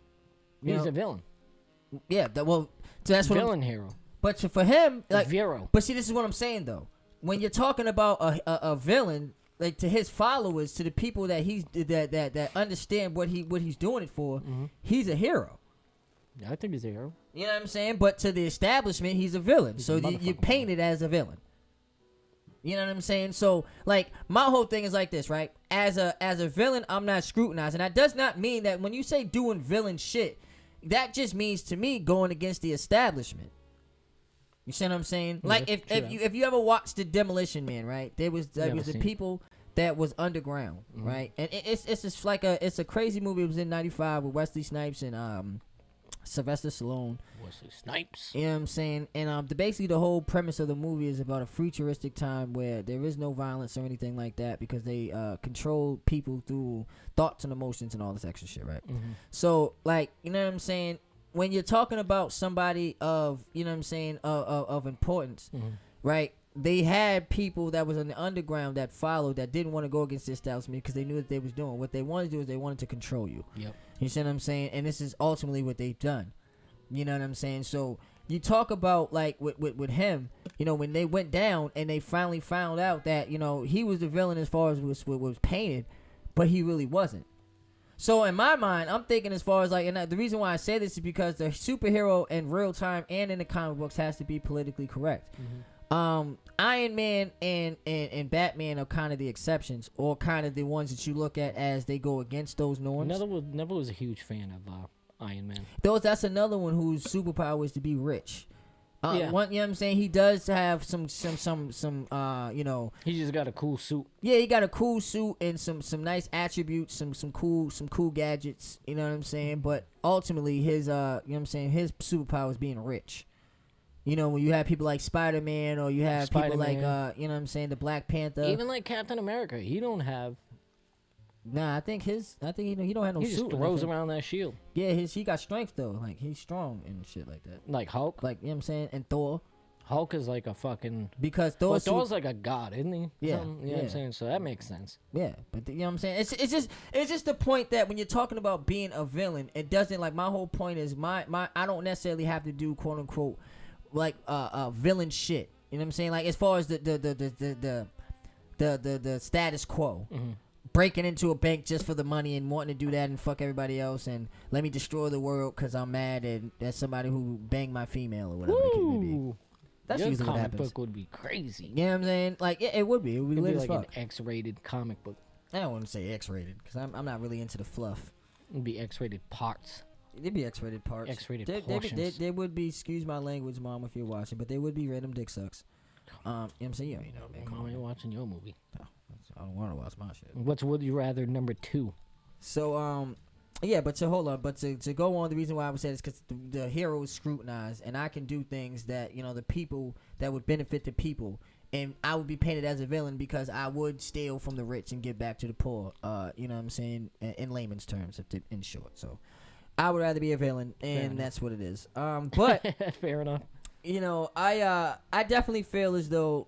He's a villain. Yeah, so that's what villain hero. But for him, like Vero. But see, this is what I'm saying though. When you're talking about a villain, like to his followers, to the people that that understand what he's doing it for, he's a hero. Yeah, I think he's a hero. You know what I'm saying? But to the establishment, he's a villain. So you paint it as a villain. You know what I'm saying? So like my whole thing is like this, right? As a villain, I'm not scrutinizing. That does not mean that when you say doing villain shit, that just means to me going against the establishment. You see what I'm saying? Yeah, like if you ever watched the Demolition Man, right? There was the people that was underground, right? And it's just like it's a crazy movie. It was in '95 with Wesley Snipes and Sylvester Stallone. Wesley Snipes. You know what I'm saying? And basically the whole premise of the movie is about a futuristic time where there is no violence or anything like that because they control people through thoughts and emotions and all this extra shit, right? So like, you know what I'm saying? When you're talking about somebody of, you know what I'm saying, of importance, right? They had people that was in the underground that followed that didn't want to go against the establishment because they knew what they was doing. What they wanted to do is they wanted to control you. Yep. You see what I'm saying? And this is ultimately what they've done. You know what I'm saying? So you talk about like with him, when they went down and they finally found out that, he was the villain as far as was painted, but he really wasn't. So in my mind, I'm thinking as far as like, and the reason why I say this is because the superhero in real time and in the comic books has to be politically correct. Iron Man and Batman are kind of the exceptions, or kind of the ones that you look at as they go against those norms. Never was a huge fan of Iron Man. That's another one whose superpower is to be rich. Yeah. You know what I'm saying? He does have some you know. He just got a cool suit. Yeah, he got a cool suit and some nice attributes, some cool gadgets. You know what I'm saying? But ultimately, his you know what I'm saying, his superpower is being rich. You know, when you have people like Spider-Man, or you have people like you know what I'm saying, the Black Panther. Even like Captain America, he don't have. Nah, I think he don't have no suit. He just throws around that shield. Yeah, he got strength though. Like, he's strong and shit like that. Like Hulk. Like, you know what I'm saying, and Thor. Hulk is like a fucking. Because Thor's like a god, isn't he? Yeah. You know what I'm saying? So that makes sense. Yeah, but you know what I'm saying? It's just the point that when you're talking about being a villain, it doesn't, like, my whole point is I don't necessarily have to do quote unquote like villain shit. You know what I'm saying? Like, as far as the status quo. Mm-hmm. Breaking into a bank just for the money and wanting to do that and fuck everybody else and let me destroy the world because I'm mad at somebody who banged my female or whatever the case may be. That's your usually what comic happens. book would be crazy. You know what I'm saying? Like, it would be. It would be lit as like fuck. An X-rated comic book. I don't want to say X-rated because I'm not really into the fluff. It'd be X-rated parts. It'd be X-rated parts. X-rated portions. There would be, excuse my language, Mom, if you're watching, but there would be random dick sucks. You know what I'm saying? You know, man. Mom ain't watching your movie. No, I don't want to watch my shit. What's Would You Rather number 2? So, yeah, but to hold on, but to go on, the reason why I would say this because the hero is scrutinized, and I can do things that, you know, the people that would benefit the people, and I would be painted as a villain because I would steal from the rich and give back to the poor. You know what I'm saying? In layman's terms, in short. So, I would rather be a villain, and that's what it is. But fair enough. You know, I definitely feel as though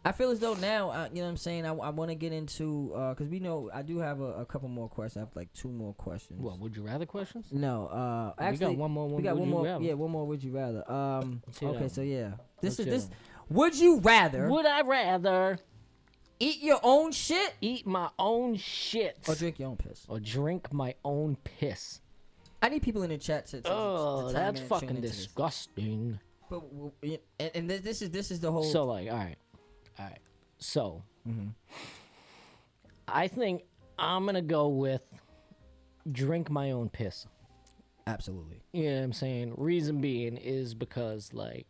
I feel as though now, you know what I'm saying, I want to get into, because we know I do have a couple more questions. I have like 2 more questions. What, would you rather questions? No, actually. We got one more. We got one more. Rather. Yeah, one more would you rather. Okay, so yeah. This. Would you rather? Would I rather eat your own shit? Eat my own shit. Or drink your own piss? Or drink my own piss. I need people in the chat to that's fucking disgusting. But and this is the whole. So like, all right. So, I think I'm gonna go with drink my own piss. Absolutely. You know what I'm saying? Reason being is because, like,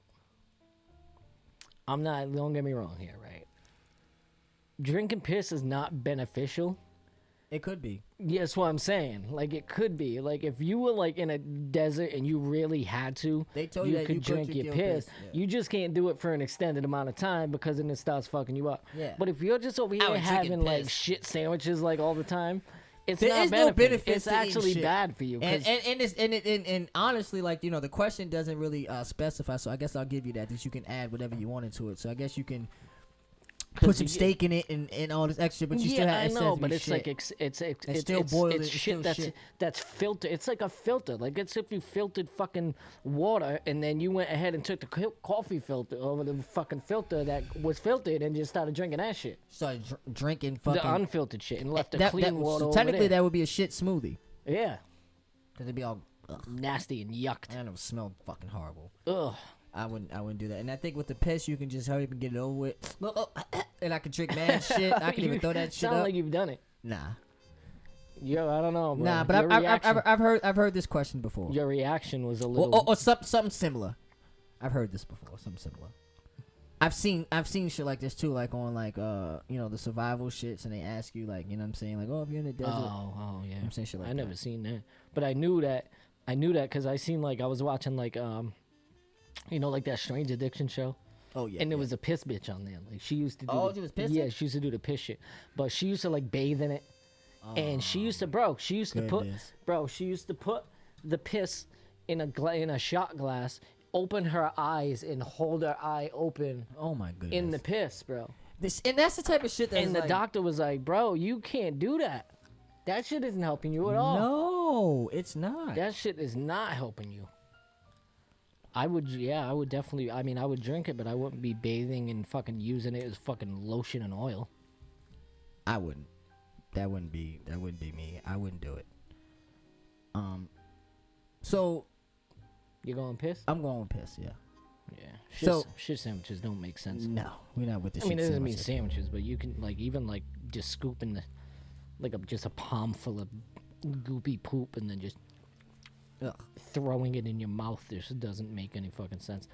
don't get me wrong here, right? Drinking piss is not beneficial. It could be. Yeah, that's what I'm saying. Like, it could be. Like, if you were, like, in a desert and you really had to, they told you that could drink your piss. Yeah. You just can't do it for an extended amount of time because then it starts fucking you up. Yeah. But if you're just over here having, like, shit sandwiches, like, all the time, it's there not is no benefit. It's actually bad for you. And honestly, like, you know, the question doesn't really specify, so I guess I'll give you that you can add whatever you want into it. So I guess you can put some steak in it and all this extra, but you still have. I know, but it's shit. like it's still boiled. It's shit that's filtered. It's like a filter. Like, it's if you filtered fucking water and then you went ahead and took the coffee filter over the fucking filter that was filtered and just started drinking that shit. Started drinking fucking the unfiltered shit and left the clean water. So over technically, there. that would be a shit smoothie. Yeah, because it'd be all nasty and yucked. And it would smell fucking horrible. Ugh. I wouldn't do that. And I think with the piss, you can just hurry up and get it over with. And I can drink mad shit. I can even throw that shit sound up. Like you've done it. Nah. Yo, I don't know, bro. Nah, but I've heard this question before. Your reaction was a little or something similar. I've heard this before. Something similar. I've seen shit like this too, like on like you know, the survival shits, and they ask you like, you know what I'm saying, like, oh, if you're in the desert. Oh yeah. I'm saying shit like I that. never seen that, but I knew that because I seen, like, I was watching, like, you know, like that Strange Addiction show. Oh yeah. And there was a piss bitch on there. Like, she used to do. She was pissing? Yeah, she used to do the piss shit, but she used to, like, bathe in it, and she used to put the piss in a shot glass, open her eyes and hold her eye open. Oh my goodness. In the piss, bro. And that's the type of shit that. And the doctor was like, "Bro, you can't do that. That shit isn't helping you at all. No, it's not. That shit is not helping you." I would definitely. I mean, I would drink it, but I wouldn't be bathing and fucking using it as fucking lotion and oil. I wouldn't. That wouldn't be me. I wouldn't do it. So you're going piss? I'm going piss, yeah. Yeah. Shit sandwiches don't make sense. No, we're not with the shit I mean, it doesn't mean sandwiches. sandwiches, but you can, like, even, like, just scooping just a palm full of goopy poop and then just throwing it in your mouth just doesn't make any fucking sense.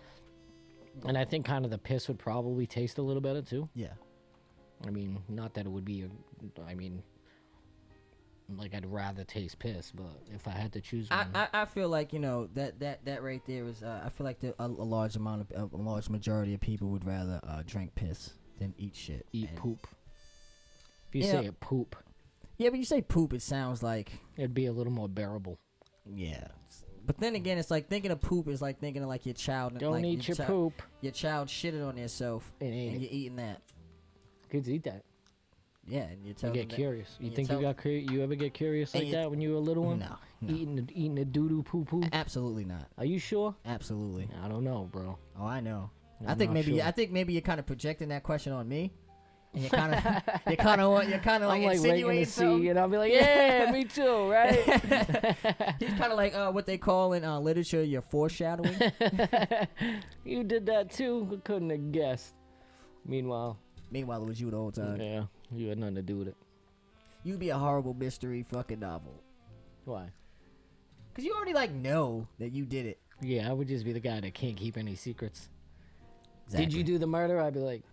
And I think kind of the piss would probably taste a little better, too. Yeah. I mean, not that it would be like, I'd rather taste piss, but if I had to choose one. I feel like, you know, that right there is, I feel like a large majority of people would rather drink piss than eat shit. Eat poop. If you say it poop. Yeah, but you say poop, it sounds like. It'd be a little more bearable. Yeah. But then again, it's like thinking of poop is like thinking of like your child. Don't like eat your poop. Your child shitted on themselves and you're eating that. Kids eat that. Yeah, and you tell get curious. You think you ever get curious like you, that when you were a little one? No. Eating the doo-doo poo-poo? Absolutely not. Are you sure? Absolutely. I don't know, bro. Oh, I know. I think maybe you're kind of projecting that question on me. And you're kind of like I'm like insinuating waiting to see, and I'll be like, yeah, me too, right? He's kind of like what they call in literature, you're foreshadowing. You did that too. I couldn't have guessed. Meanwhile, it was you the whole time. Yeah, you had nothing to do with it. You'd be a horrible mystery fucking novel. Why? Because you already like know that you did it. Yeah, I would just be the guy that can't keep any secrets. Exactly. Did you do the murder? I'd be like,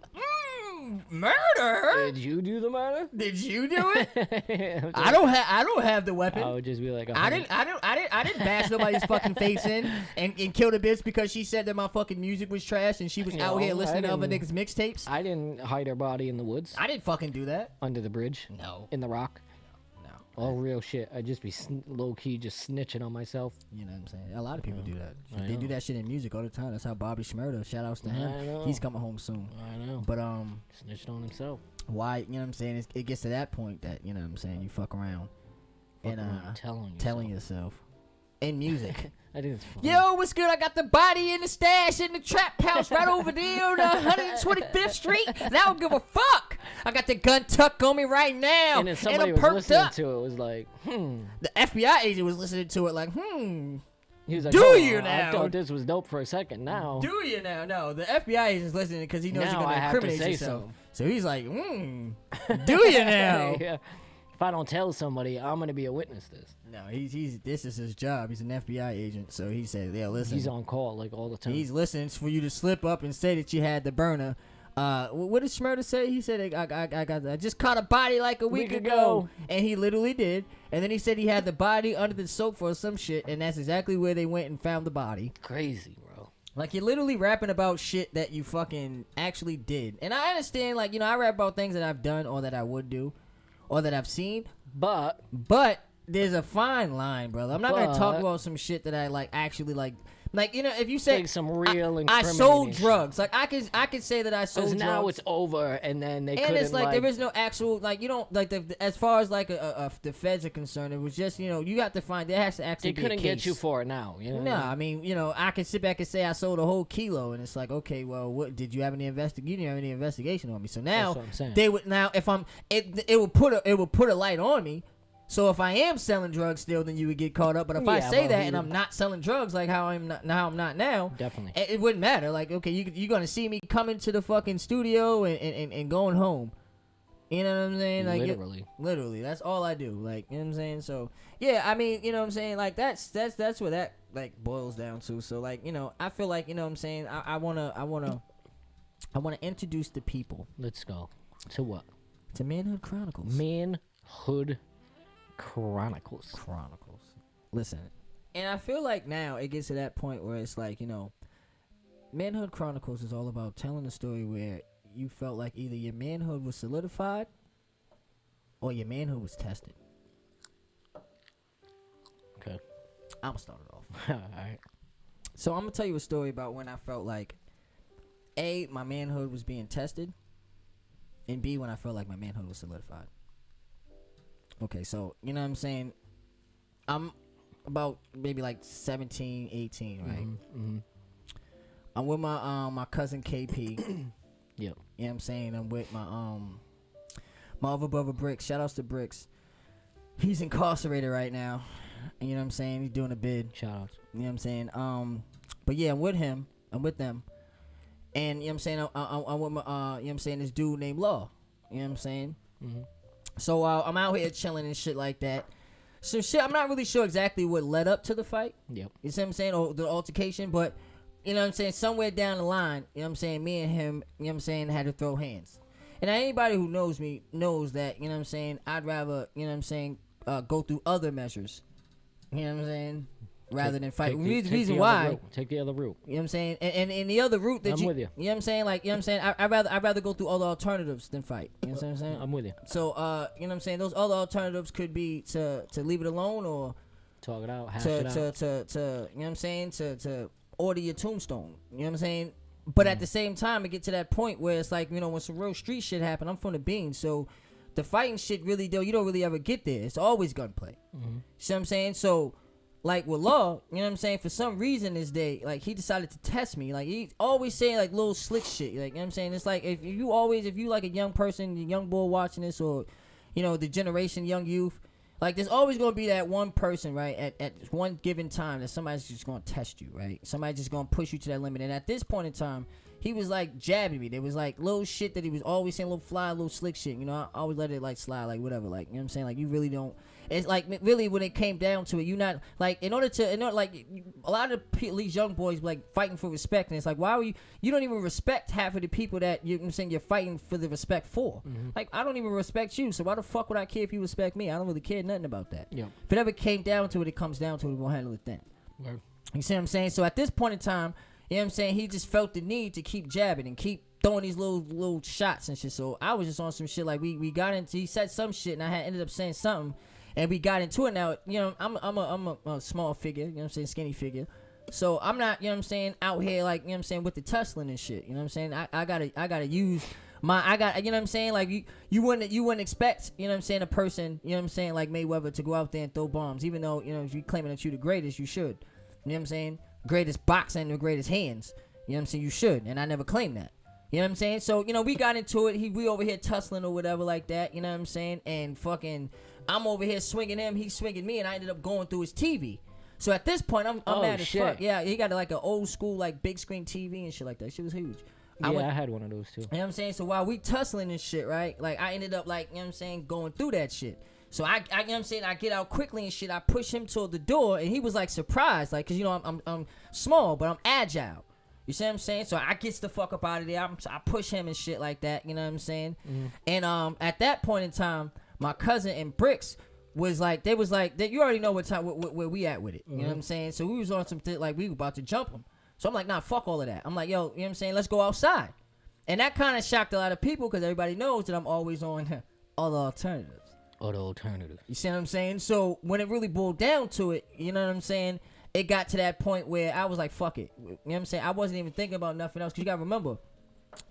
murder? Did you do the murder? Did you do it? I don't have the weapon. I would just be like, I didn't bash nobody's fucking face in and kill the bitch because she said that my fucking music was trash and she was out here listening to other niggas' mixtapes. I didn't hide her body in the woods. I didn't fucking do that. Under the bridge? No. In the rock? All real shit. I'd just be low-key just snitching on myself. You know what I'm saying? A lot of people do that. They do that shit in music all the time. That's how Bobby Shmurda, shout outs to him. He's coming home soon. I know. But snitched on himself. Why, you know what I'm saying? It gets to that point that, you know what I'm saying, you fuck around. Telling yourself. In music. I think it's funny. Yo, what's good? I got the body in the stash in the trap house right over there on 125th Street. And I don't give a fuck. I got the gun tucked on me right now. And then somebody was listening to it. It was like, The FBI agent was listening to it like, He was like, do you now? I thought this was dope for a second now. Do you now? No, the FBI agent's listening because he knows now you're going to incriminate yourself. So he's like, do you now? Yeah. If I don't tell somebody, I'm going to be a witness to this. No, this is his job. He's an FBI agent, so he said, yeah, listen. He's on call like all the time. He's listening for you to slip up and say that you had the burner. What did Shmurda say? He said, I just caught a body like a week ago. And he literally did. And then he said he had the body under the sofa or some shit, and that's exactly where they went and found the body. Crazy, bro. Like, you're literally rapping about shit that you fucking actually did. And I understand, like, you know, I rap about things that I've done or that I would do or that I've seen. But there's a fine line, brother. I'm not going to talk about some shit that I, like, actually, like, you know, if you say like some real I sold drugs, like I could say that I sold drugs. Now it's over, and then they couldn't, it's like there is no actual, like, you don't, like, as far as like the feds are concerned, it was just, you know, you got to find, there has to actually be a case. They couldn't get you for it now, you know? No, I mean, you know, I can sit back and say I sold a whole kilo, and it's like, okay, well, what did you have any you didn't have any investigation on me, so now they would, now if I'm it will put a light on me. So if I am selling drugs still, then you would get caught up. But if I say that and I'm not selling drugs like how I'm not now, definitely, it wouldn't matter. Like, okay, you're gonna see me coming to the fucking studio and going home. You know what I'm saying? Like, literally, that's all I do. Like, you know what I'm saying? So yeah, I mean, you know what I'm saying? Like, that's where that like boils down to. So, like, you know, I feel like, you know what I'm saying, I wanna introduce the people. Let's go to what? To Manhood Chronicles. Manhood Chronicles. Listen, and I feel like now it gets to that point where it's like, you know, Manhood Chronicles is all about telling a story where you felt like either your manhood was solidified or your manhood was tested. Okay. I'm gonna start it off. Alright. So I'm gonna tell you a story about when I felt like A, my manhood was being tested, and B, when I felt like my manhood was solidified. Okay, so, you know what I'm saying? I'm about maybe like 17, 18, right? Mm-hmm. I'm with my cousin KP. Yep. You know what I'm saying? I'm with my other brother Bricks. Shout outs to Bricks. He's incarcerated right now. And you know what I'm saying? He's doing a bid. Shout outs. You know what I'm saying? But yeah, I'm with him. I'm with them. And, you know what I'm saying, I'm with my, you know what I'm saying, this dude named Law. You know what I'm saying? Mm-hmm. So, I'm out here chilling and shit like that. So, shit, I'm not really sure exactly what led up to the fight. Yep. You see what I'm saying? Or the altercation. But, you know what I'm saying, somewhere down the line, you know what I'm saying, me and him, you know what I'm saying, had to throw hands. And anybody who knows me knows that, you know what I'm saying, I'd rather, you know what I'm saying, go through other measures. You know what I'm saying? Rather than fight. Reason why. Take the other route. You know what I'm saying? And the other route that I'm with you. You know what I'm saying? Like, you know what I'm saying? I'd rather go through other alternatives than fight. You know what I'm saying? I'm with you. So, you know what I'm saying? Those other alternatives could be to leave it alone or talk it out, hash it out. To you know what I'm saying? To order your tombstone. You know what I'm saying? But at the same time, it get to that point where it's like, you know, when some real street shit happen, I'm from the beans, so the fighting shit really, though, you don't really ever get there. It's always gunplay. You see what I'm saying? So, like with Law, you know what I'm saying? For some reason this day, like, he decided to test me. Like, he always saying, like, little slick shit. Like, you know what I'm saying? It's like, if you like a young person, a young boy watching this, or, you know, the generation, young youth, like, there's always going to be that one person, right, at one given time that somebody's just going to test you, right? Somebody's just going to push you to that limit. And at this point in time, he was, like, jabbing me. There was, like, little shit that he was always saying, little fly, little slick shit. You know, I always let it, like, slide, like, whatever. Like, you know what I'm saying? Like, you really don't. It's like, really, when it came down to it, you not, like, in order, like, a lot of these young boys, like, fighting for respect. And it's like, why were you don't even respect half of the people that, you know what I'm saying, you're fighting for the respect for. Like, I don't even respect you, so why the fuck would I care if you respect me? I don't really care nothing about that. Yep. If it ever came down to it, it comes down to it, we're going to handle it then. Word. You see what I'm saying? So at this point in time, you know what I'm saying, he just felt the need to keep jabbing and keep throwing these little shots and shit. So I was just on some shit, like, we got into, he said some shit, and I had ended up saying something, and we got into it. Now, you know, I'm a small figure, you know what I'm saying, skinny figure. So I'm not, you know what I'm saying, out here, like, you know what I'm saying, with the tussling and shit. You know what I'm saying? I gotta use you know what I'm saying, like, you wouldn't expect, you know what I'm saying, a person, you know what I'm saying, like Mayweather to go out there and throw bombs, even though, you know, if you're claiming that you're the greatest, you should. You know what I'm saying? Greatest boxer and the greatest hands. You know what I'm saying? You should. And I never claimed that. You know what I'm saying? So, you know, we got into it. We over here tussling or whatever like that. You know what I'm saying? And fucking, I'm over here swinging him. He's swinging me. And I ended up going through his TV. So at this point, I'm mad as fuck. Yeah, he got like an old school, like, big screen TV and shit like that. Shit was huge. I had one of those too. You know what I'm saying? So while we tussling and shit, right? Like, I ended up, like, you know what I'm saying, going through that shit. So I you know what I'm saying, I get out quickly and shit. I push him toward the door, and he was like surprised, like, cause you know I'm small, but I'm agile. You see what I'm saying? So I gets the fuck up out of there. I push him and shit like that. You know what I'm saying? And at that point in time, my cousin and Bricks was like, you already know what time where we at with it. You know what I'm saying? So we was on some like we were about to jump him. So I'm like, nah, fuck all of that. I'm like, yo, you know what I'm saying? Let's go outside. And that kind of shocked a lot of people because everybody knows that I'm always on other alternatives. Other alternative. You see what I'm saying? So when it really boiled down to it, you know what I'm saying? It got to that point where I was like, fuck it. You know what I'm saying? I wasn't even thinking about nothing else. Because you got to remember,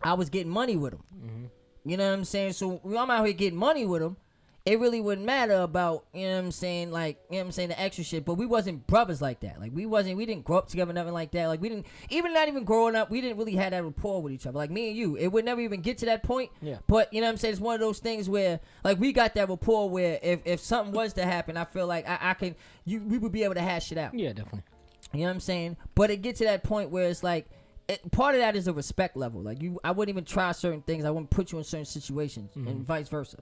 I was getting money with him. You know what I'm saying? So when I'm out here getting money with him, it really wouldn't matter about, you know what I'm saying, like, you know what I'm saying, the extra shit. But we wasn't brothers like that. Like, we didn't grow up together, nothing like that. Like, we didn't, even not even growing up, we didn't really have that rapport with each other. Like, me and you, it would never even get to that point. Yeah. But, you know what I'm saying, it's one of those things where, like, we got that rapport where if something was to happen, I feel like we would be able to hash it out. Yeah, definitely. You know what I'm saying? But it gets to that point where it's like, part of that is a respect level. Like, I wouldn't even try certain things. I wouldn't put you in certain situations and vice versa.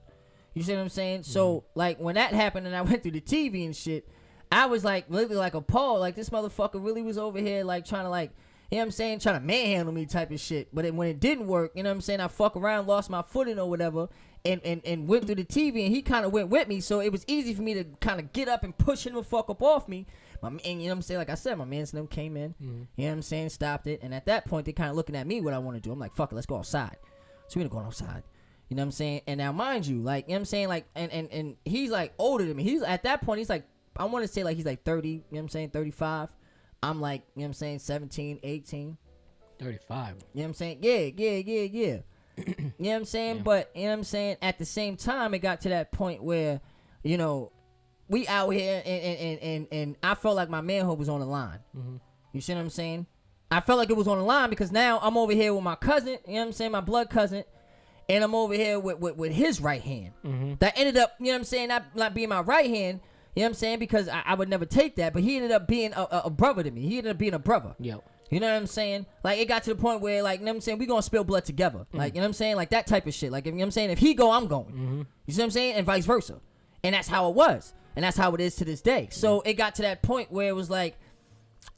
You see what I'm saying? So, like, when that happened and I went through the TV and shit, I was, like, literally, like, appalled. Like, this motherfucker really was over here, like, trying to, like, you know what I'm saying, trying to manhandle me type of shit. But when it didn't work, you know what I'm saying, I fuck around, lost my footing or whatever, and went through the TV, and he kind of went with me. So it was easy for me to kind of get up and push him the fuck up off me. And you know what I'm saying, like I said, my mans and them came in, you know what I'm saying, stopped it. And at that point, they kind of looking at me what I want to do. I'm like, fuck it, let's go outside. So we ended up going outside. You know what I'm saying? And now, mind you, like, you know what I'm saying? Like, and he's, like, older than me. He's, at that point, he's, like, I want to say, like, he's, like, 30, you know what I'm saying, 35. I'm, like, you know what I'm saying, 17, 18. 35. You know what I'm saying? Yeah. You know what I'm saying? Yeah. But, you know what I'm saying, at the same time, it got to that point where, you know, we out here, and I felt like my manhood was on the line. You see what I'm saying? I felt like it was on the line because now I'm over here with my cousin, you know what I'm saying, my blood cousin, and I'm over here with his right hand. That ended up, you know what I'm saying, not being my right hand, you know what I'm saying, because I would never take that, but he ended up being a brother to me. He ended up being a brother. Yep. You know what I'm saying? Like, it got to the point where, like, you know what I'm saying, we gonna spill blood together. Like, you know what I'm saying? Like, that type of shit. Like, you know what I'm saying? If he go, I'm going. You see what I'm saying? And vice versa. And that's how it was. And that's how it is to this day. So it got to that point where it was like,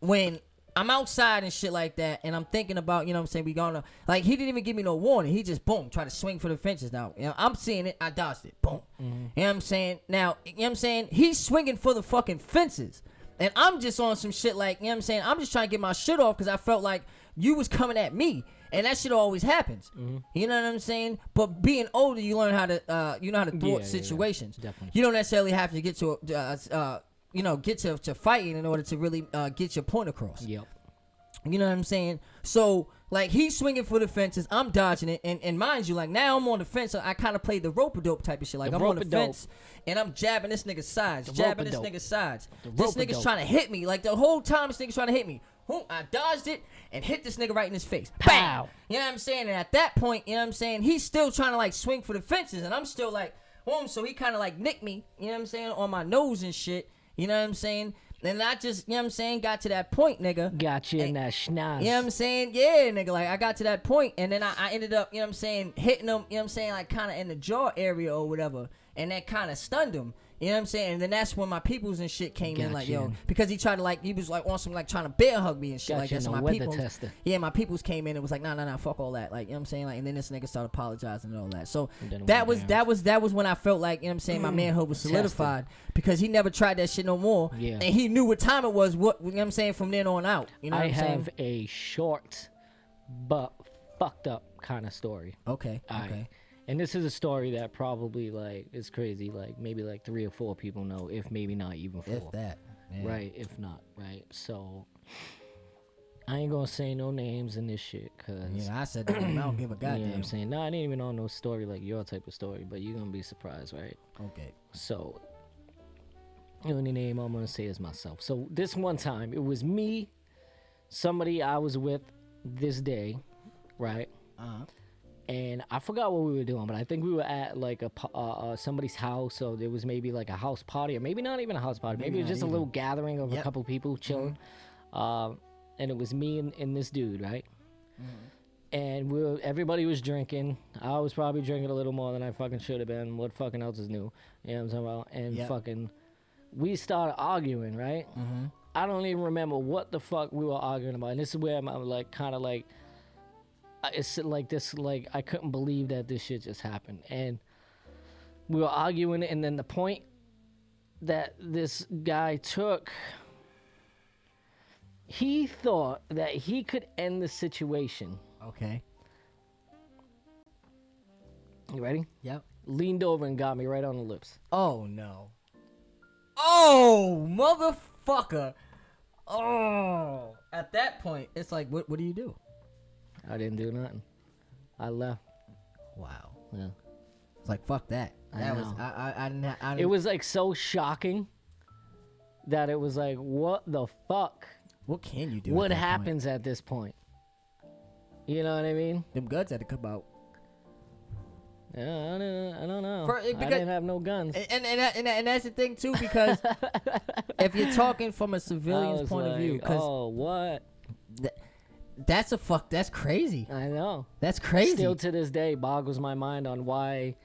when I'm outside and shit like that, and I'm thinking about, you know what I'm saying, we gonna, like, he didn't even give me no warning. He just, boom, tried to swing for the fences. Now, you know, I'm seeing it. I dodged it. Boom. You know what I'm saying? Now, you know what I'm saying? He's swinging for the fucking fences. And I'm just on some shit like, you know what I'm saying? I'm just trying to get my shit off because I felt like you was coming at me. And that shit always happens. You know what I'm saying? But being older, you learn how to, you know how to thwart situations. Definitely. You don't necessarily have to get to, you know, get to fighting in order to really get your point across. Yep. You know what I'm saying? So, like, he's swinging for the fences. I'm dodging it. And mind you, like, now I'm on the fence. So I kind of played the rope-a-dope type of shit. Like, I'm on the fence, and I'm jabbing this nigga's sides. This nigga's trying to hit me. Like, the whole time this nigga's trying to hit me. Boom, I dodged it and hit this nigga right in his face. Pow! You know what I'm saying? And at that point, you know what I'm saying, he's still trying to, like, swing for the fences. And I'm still like, boom. So he kind of, like, nicked me, you know what I'm saying, on my nose and shit. You know what I'm saying? And I just, you know what I'm saying, got to that point, nigga. Got you in that schnoz. You know what I'm saying? Yeah, nigga. Like, I got to that point, and then I ended up, you know what I'm saying, hitting him, you know what I'm saying, like, kind of in the jaw area or whatever. And that kind of stunned him. You know what I'm saying? And then that's when my peoples and shit came in, like, yo, because he tried to, like, he was, like, on some, like, trying to bear hug me and shit like that. So my peoples, yeah, my peoples came in and was like, nah, fuck all that. Like, you know what I'm saying? Like, and then this nigga started apologizing and all that. So that was when I felt like, you know what I'm saying, my manhood was solidified because he never tried that shit no more. Yeah. And he knew what time it was, you know what I'm saying, from then on out. You know what I'm saying? I have a short but fucked up kind of story. Okay. And this is a story that probably, like, is crazy. Like, maybe, like, 3 or 4 people know, if maybe not even 4. If that. Yeah. Right, if not, right? So, I ain't gonna say no names in this shit, cause... Yeah, I said that name. I don't give a goddamn. You know what I'm saying? No, I didn't even know no story like your type of story, but you're gonna be surprised, right? Okay. So, the only name I'm gonna say is myself. So, this one time, it was me, somebody I was with this day, right? And I forgot what we were doing, but I think we were at, like, a somebody's house, so there was maybe, like, a house party, or maybe not even a house party. Maybe it was just a little gathering of a couple people chilling. And it was me and this dude, right? And everybody was drinking. I was probably drinking a little more than I fucking should have been. What fucking else is new? You know what I'm talking about? And fucking, we started arguing, right? I don't even remember what the fuck we were arguing about. And this is where I'm, like, kind of, like, it's like this, like, I couldn't believe that this shit just happened. And we were arguing, and then the point that this guy took, he thought that he could end the situation. Okay. You ready? Yep. Leaned over and got me right on the lips. Oh, no. Oh, motherfucker. Oh. At that point, it's like, what do you do? I didn't do nothing. I left. Wow. Yeah. It's like, fuck that. I didn't. It was, like, so shocking that it was like, what the fuck? What can you do? What happens at this point? You know what I mean? Them guns had to come out. Yeah, I don't know. I didn't have no guns. And that's the thing, too, because if you're talking from a civilian's point of view. Oh, what? That's crazy. I know. That's crazy. Still to this day boggles my mind on why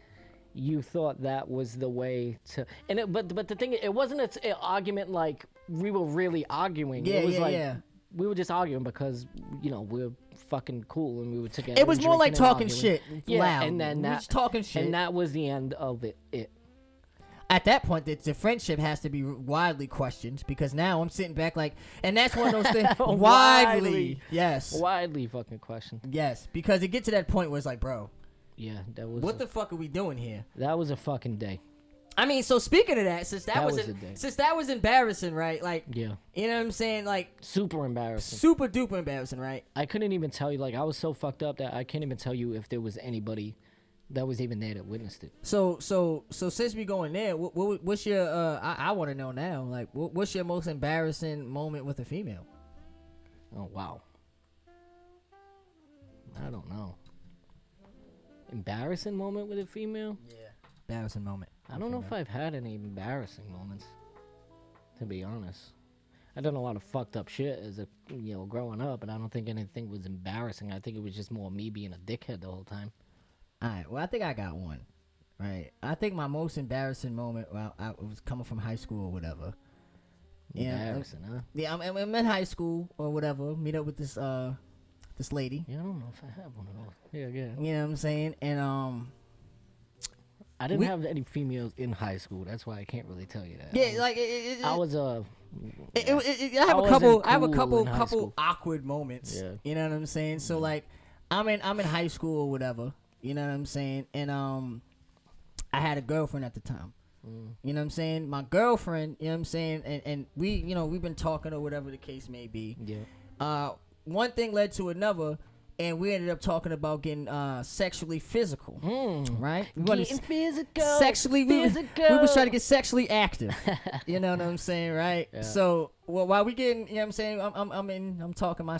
you thought that was the way to. And but the thing, it wasn't an argument like we were really arguing. Yeah, it was we were just arguing because, you know, we're fucking cool and we were together. It was more like talking shit loud. And then just talking shit. And that was the end of it. At that point, the friendship has to be widely questioned because now I'm sitting back like, and that's one of those things. Widely. Yes. Widely fucking questioned. Yes, because it gets to that point where it's like, bro. Yeah, that was. What the fuck are we doing here? That was a fucking day. I mean, so speaking of that, since that was embarrassing, right? Like, yeah, you know what I'm saying? Like, super embarrassing, super duper embarrassing, right? I couldn't even tell you. Like, I was so fucked up that I can't even tell you if there was anybody that was even there that witnessed it. So since we going there, what's your? I want to know now. Like, what's your most embarrassing moment with a female? Oh wow. I don't know. Embarrassing moment with a female? Yeah. Embarrassing moment. I don't know if I've had any embarrassing moments, to be honest. I've done a lot of fucked up shit as a growing up, and I don't think anything was embarrassing. I think it was just more me being a dickhead the whole time. All right. Well, I think I got one. Right. I think my most embarrassing moment, well, I was coming from high school or whatever. Embarrassing, huh? Yeah, I'm in high school or whatever. Meet up with this lady. Yeah, I don't know if I have one of those. Yeah. You know what I'm saying? And I didn't have any females in high school. That's why I can't really tell you that. Yeah, I was I have a couple awkward moments. Yeah. You know what I'm saying? So like, I'm in high school or whatever. You know what I'm saying? And I had a girlfriend at the time. You know what I'm saying? My girlfriend, you know what I'm saying? And we, we've been talking or whatever the case may be. Yeah. One thing led to another, and we ended up talking about getting sexually physical. Right? Getting physical. Sexually, we was trying to get sexually active. You know what I'm saying, right? Yeah. So while we getting, you know what I'm saying? I'm talking my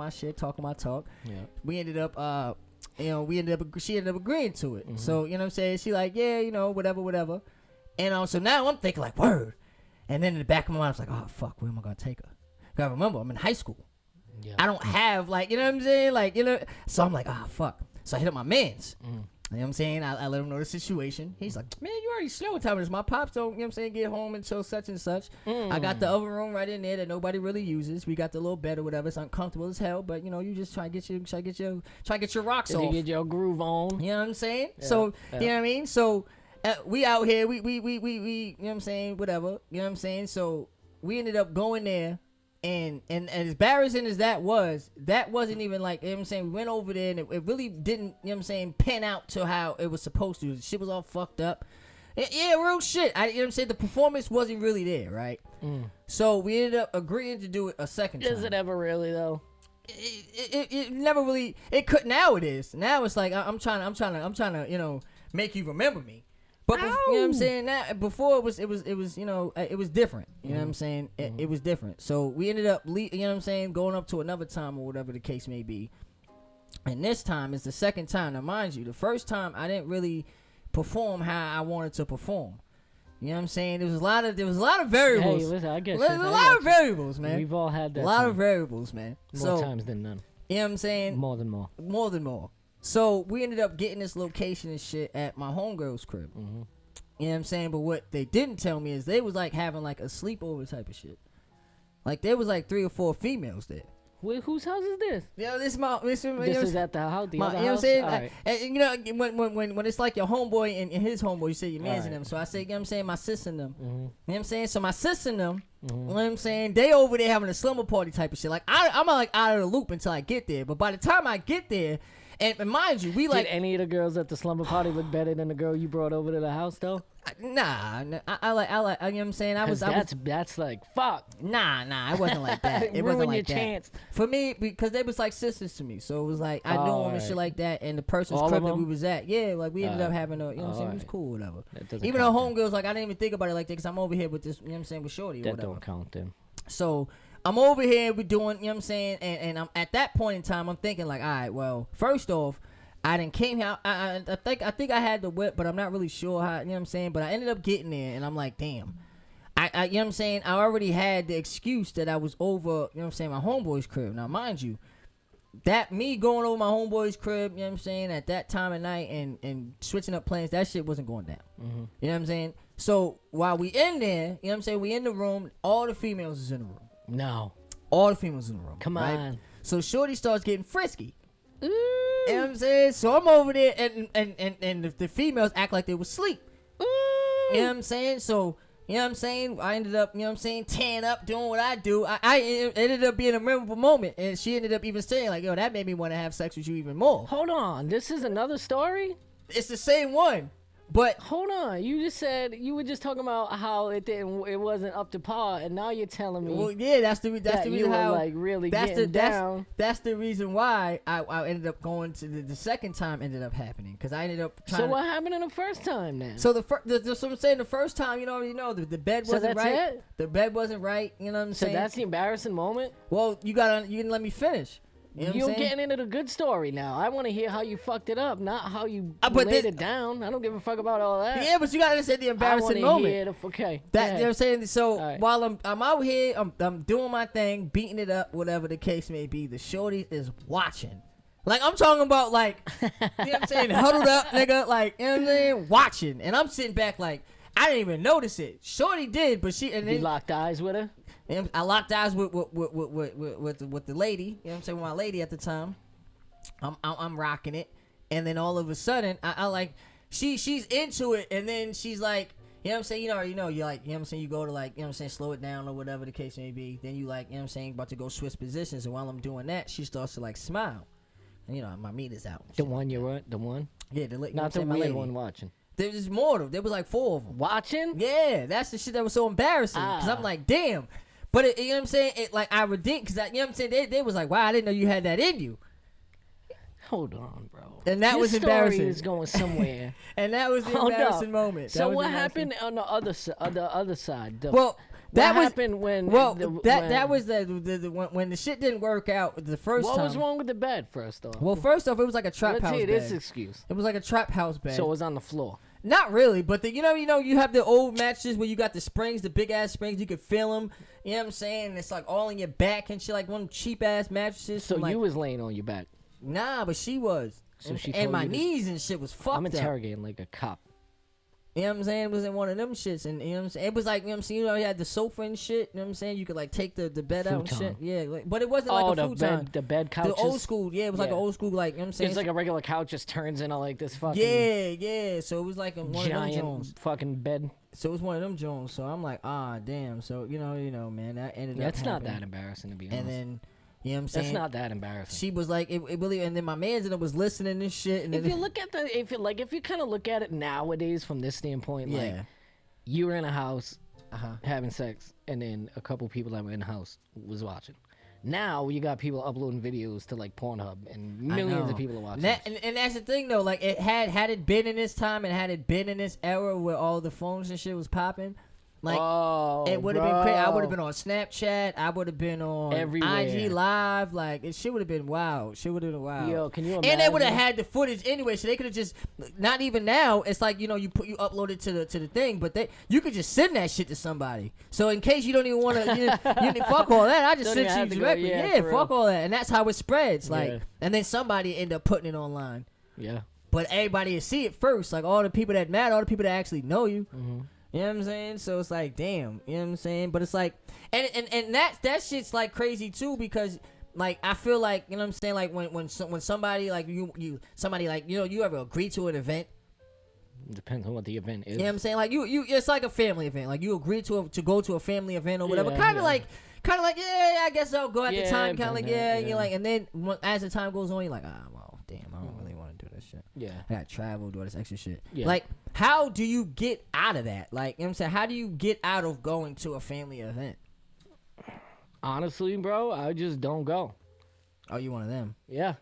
shit, talking my talk. Yeah. We ended up she ended up agreeing to it. So, you know what I'm saying? She like, yeah, whatever. And so now I'm thinking like, word. And then in the back of my mind, I was like, oh, fuck, where am I going to take her? Because remember, I'm in high school. Yeah. I don't have, like, you know what I'm saying? Like, so I'm like, oh, fuck. So I hit up my mans. You know what I'm saying? I let him know the situation. He's like, man, you already slow time. My pops don't, you know what I'm saying, get home until such and such. I got the other room right in there that nobody really uses. We got the little bed or whatever. It's uncomfortable as hell, but you just try to get your rocks off. Get your groove on. You know what I'm saying? Yeah. So, you know what I mean? So we out here, we you know what I'm saying, whatever. You know what I'm saying? So we ended up going there. And as embarrassing as that wasn't even like, you know what I'm saying, we went over there and it really didn't, you know what I'm saying, pan out to how it was supposed to. The shit was all fucked up. Yeah, real shit. You know what I'm saying? The performance wasn't really there, right? So we ended up agreeing to do it a second time. Is it ever really though? It never really, it could, now it is. Now it's like, I'm trying to, make you remember me. But you know what I'm saying? Now, before it was it was different. You know what I'm saying? It was different. So we ended up, you know what I'm saying, going up to another time or whatever the case may be. And this time is the second time. Now, mind you, the first time I didn't really perform how I wanted to perform. You know what I'm saying? There was a lot of variables. Hey, listen, I guess there's a lot of variables, man. We've all had that. A lot of variables, man. More times than none. You know what I'm saying? More than more. So we ended up getting this location and shit at my homegirl's crib. You know what I'm saying? But what they didn't tell me is they was like having like a sleepover type of shit. Like there was like 3 or 4 females there. Wait, whose house is this? Yeah, this is my. This is at the house. The other you know house? what I'm saying? Right. And when it's like your homeboy and his homeboy, you say your mans and Right. them. So I say, you know what I'm saying, my sis and them. You know what I'm saying? So my sis and them, you know what I'm saying, they over there having a slumber party type of shit. Like I'm like out of the loop until I get there. But by the time I get there, and mind you, we like. Did any of the girls at the slumber party look better than the girl you brought over to the house though? Nah, I like, you know what I'm saying? That's like fuck. Nah, it wasn't like that. It Ruin wasn't like your that. chance. For me, because they was like sisters to me, so it was like I knew them and shit like that. And the person's All crib of that we them? was at, yeah, like we ended up having a, you know what I'm saying? It was Alright. cool, whatever. That doesn't Even though count homegirls, like I didn't even think about it like that because I'm over here with this, you know what I'm saying, with Shorty or That whatever. don't count then. So I'm over here, we're doing, you know what I'm saying, and I'm at that point in time, I'm thinking like, all right, well, first off, I didn't came here. I think I had the whip, but I'm not really sure how. You know what I'm saying? But I ended up getting there, and I'm like, damn. I you know what I'm saying? I already had the excuse that I was over. You know what I'm saying? My homeboy's crib. Now, mind you, that me going over my homeboy's crib. You know what I'm saying? At that time of night and switching up plans, that shit wasn't going down. You know what I'm saying? So while we in there, you know what I'm saying? We in the room. All the females is in the room. No. All the females in the room. Come right? on. So Shorty starts getting frisky. Ooh. You know what I'm saying? So I'm over there, and the females act like they was asleep. Ooh. You know what I'm saying? So, you know what I'm saying? I ended up, you know what I'm saying, tearing up, doing what I do. It ended up being a memorable moment. And she ended up even saying, like, yo, that made me want to have sex with you even more. Hold on. This is another story? It's the same one. But hold on, you just said you were just talking about how it wasn't up to par, and now you're telling me. Well, yeah, that's the reason you how were like really getting down. That's the reason why I ended up going to the second time ended up happening because I ended up trying. So what happened in the first time then? So so I'm saying the first time you already know the bed wasn't right. It? The bed wasn't right. You know what I'm saying? So that's the embarrassing moment. Well, you didn't let me finish. You're getting into the good story now. I want to hear how you fucked it up, not how you laid it down. I don't give a fuck about all that. Yeah, but you gotta understand the embarrassing moment. Okay. That, you know what I'm saying? So while I'm out here, I'm doing my thing, beating it up, whatever the case may be, the shorty is watching. Like, I'm talking about, like, you know what I'm saying, huddled up, nigga, like, you know what I'm saying, watching. And I'm sitting back like, I didn't even notice it. Shorty did, but she... And then, you locked eyes with her? And I locked eyes with the lady. You know what I'm saying? With my lady at the time. I'm rocking it. And then all of a sudden, I like... She's into it, and then she's like... You know what I'm saying? You're like, you know what I'm saying? You go to, like, you know what I'm saying, slow it down or whatever the case may be. Then you, like, you know what I'm saying, about to go switch positions. And while I'm doing that, she starts to, like, smile. And, you know, my meat is out. The one you were... The one? Yeah, not the weird one watching. There was more of them. There was like 4 of them. Watching? Yeah, that's the shit that was so embarrassing. Because I'm like, damn. But, you know what I'm saying? It, like, I redeemed, because, you know what I'm saying? They was like, wow, I didn't know you had that in you. Hold on, bro. And that was embarrassing. Your story is going somewhere. And that was the embarrassing moment. So what happened on the other side? That happened when... that was when the shit didn't work out the first time. What was wrong with the bed, first off? Well, first off, it was like a trap house bed. Let's hear this excuse. It was like a trap house bed. So it was on the floor. Not really, but you know, you have the old mattresses where you got the springs, the big ass springs, you could feel them. You know what I'm saying? It's like all in your back and shit, like one of them cheap ass mattresses. So you was laying on your back? Nah, but she was. So she and my knees and shit was fucked I'm interrogating like a cop. You know what I'm saying? It was in one of them shits, and you know what I'm saying? It was like, you know what I'm saying? You know, you had the sofa and shit. You know what I'm saying? You could like take the bed out and shit. Yeah, like, but it wasn't like a futon. The bed couch. The old school. Yeah, it was like an old school, like, you know what I'm saying? It's like a regular couch just turns into like this fucking. Yeah. So it was like one of them Jones. Fucking bed. So it was one of them Jones. So I'm like, damn. So you know, man, that ended up. That's not that embarrassing to be honest. And then. You know what I'm saying? That's not that embarrassing. She was like, it really, and then my man's was listening and shit. And if you look at if you kind of look at it nowadays from this standpoint, like you were in a house having sex, and then a couple people that were in the house was watching. Now you got people uploading videos to like Pornhub, and millions of people are watching. And that's the thing though, like it had it been in this time, and had it been in this era where all the phones and shit was popping. Like, it would have been crazy. I would have been on Snapchat. I would have been on everywhere. IG Live. Like, it shit would have been wild. Shit would have been wild. Yo, can you imagine? And they would have had the footage anyway, so they could have just, not even now, it's like, you know, you upload it to the thing, but you could just send that shit to somebody. So in case you don't even want to, you fuck all that, I just sent you directly. Yeah, fuck all that. And that's how it spreads. Like, and then somebody end up putting it online. Yeah. But everybody will see it first. Like, all the people that matter, all the people that actually know you. Mm-hmm. You know what I'm saying? So it's like, damn. You know what I'm saying? But it's like, and that shit's like crazy too, because like I feel like, you know what I'm saying, like when somebody like somebody like, you know, you ever agree to an event. Depends on what the event is. You know what I'm saying? Like you it's like a family event. Like you agree to go to a family event or whatever. Kind of like yeah, I guess I'll go at the time. Kind of like and you're like, and then as the time goes on, you're like, well, damn, I don't really want to do this shit. Yeah, I got to travel, do all this extra shit. Yeah. Like, how do you get out of that? Like, you know what I'm saying? How do you get out of going to a family event? Honestly, bro, I just don't go. Oh, you one of them? Yeah.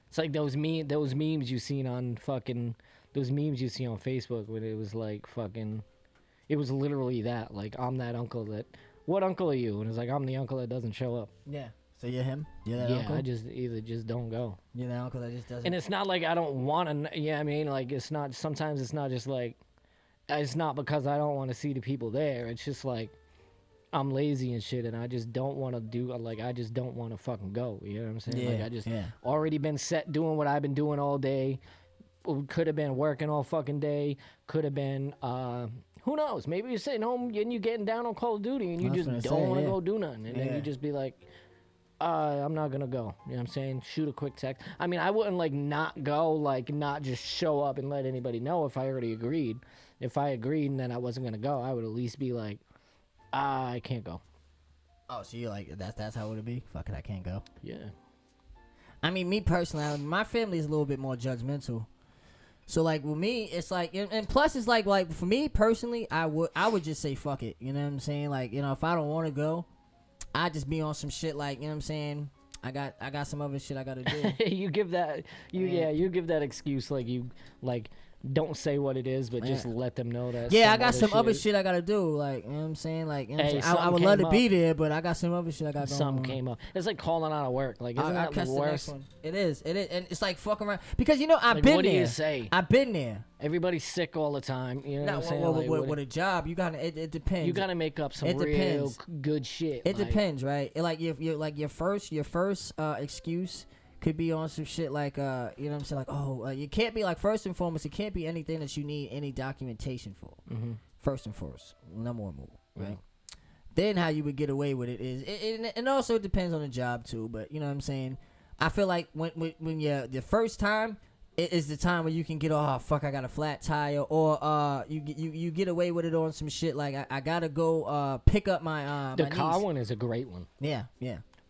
It's like those memes you seen on fucking, those memes you see on Facebook when it was like fucking, it was literally that. Like, I'm that uncle that, what uncle are you? And it's like, I'm the uncle that doesn't show up. Yeah. So you're him? You're that uncle? Yeah, I just don't go. You're that uncle that just doesn't. And it's not like I don't want to. Yeah, I mean, like sometimes it's not just like, it's not because I don't want to see the people there. It's just like, I'm lazy and shit, and I just don't want to do. Like, I just don't want to fucking go. You know what I'm saying? Yeah, like, I just already been set doing what I've been doing all day. Could have been working all fucking day. Could have been. Who knows? Maybe you're sitting home and you're getting down on Call of Duty, and you just don't want to go do nothing, and then you just be like, I'm not gonna go. You know what I'm saying? Shoot a quick text. I mean, I wouldn't like not go, like not just show up and let anybody know if I already agreed. If I agreed and then I wasn't gonna go, I would at least be like, I can't go. Oh, so you're like, that's how it would be? Fuck it, I can't go. Yeah. I mean, me personally, my family is a little bit more judgmental. So like with me, it's like, and plus it's like for me personally, I would just say fuck it. You know what I'm saying? Like, you know, if I don't want to go, I just be on some shit like, you know what I'm saying? I got some other shit I gotta do. You give that you give that excuse like you like don't say what it is, but just let them know that. Yeah, I got some other shit I gotta do. Like, you know what I'm saying? Like, you know what I'm saying? I would love to be there, but I got some other shit I got going on. Something came up. It's like calling out of work. Like, isn't that the worst? It is. And it's like fucking around. Because, you know, I've like, been what there. What do you say? I've been there. Everybody's sick all the time. You know what I'm saying? With a job, you gotta. It depends. You gotta make up some real good shit. It depends, right? Like your first excuse could be on some shit like you know what I'm saying, like you can't be like, first and foremost, it can't be anything that you need any documentation for. First and foremost, number one rule, right? Then how you would get away with it is, and also it depends on the job too. But you know what I'm saying. I feel like when you're the first time, it is the time where you can get, oh fuck, I got a flat tire, or you get away with it on some shit like I gotta go pick up my the car one is a great one. Yeah.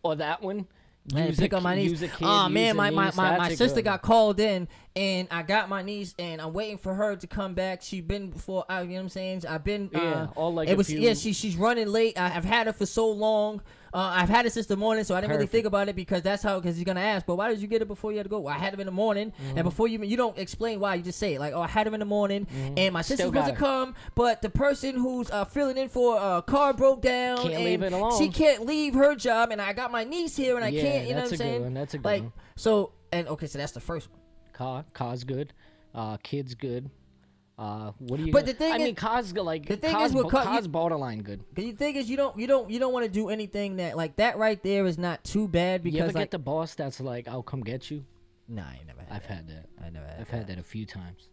Or that one. Pick up my niece. Oh man, my sister got called in, and I got my niece, and I'm waiting for her to come back. She been before, you know what I'm saying? I've been all like it was she's running late. I've had her for so long. I've had it since the morning, so I didn't really think about it, because he's gonna ask, but why did you get it before you had to go? Well, I had him in the morning, and before you don't explain why, you just say it like, oh, I had him in the morning, and my sister's supposed to come, but the person who's filling in for a car broke down, can't leave it alone. She can't leave her job, and I got my niece here, and I can't. You know what I'm saying? That's a good like one. so, and okay, so that's the first one. Car's good. Kid's good. What do you? But the thing is, car's good. Like the thing car's, is, car's borderline good. The thing is, you don't want to do anything that, like, that right there is not too bad, because you ever like, get the boss that's like, I'll come get you? Nah, I never had. I've had that. I never had. I've had that a few times.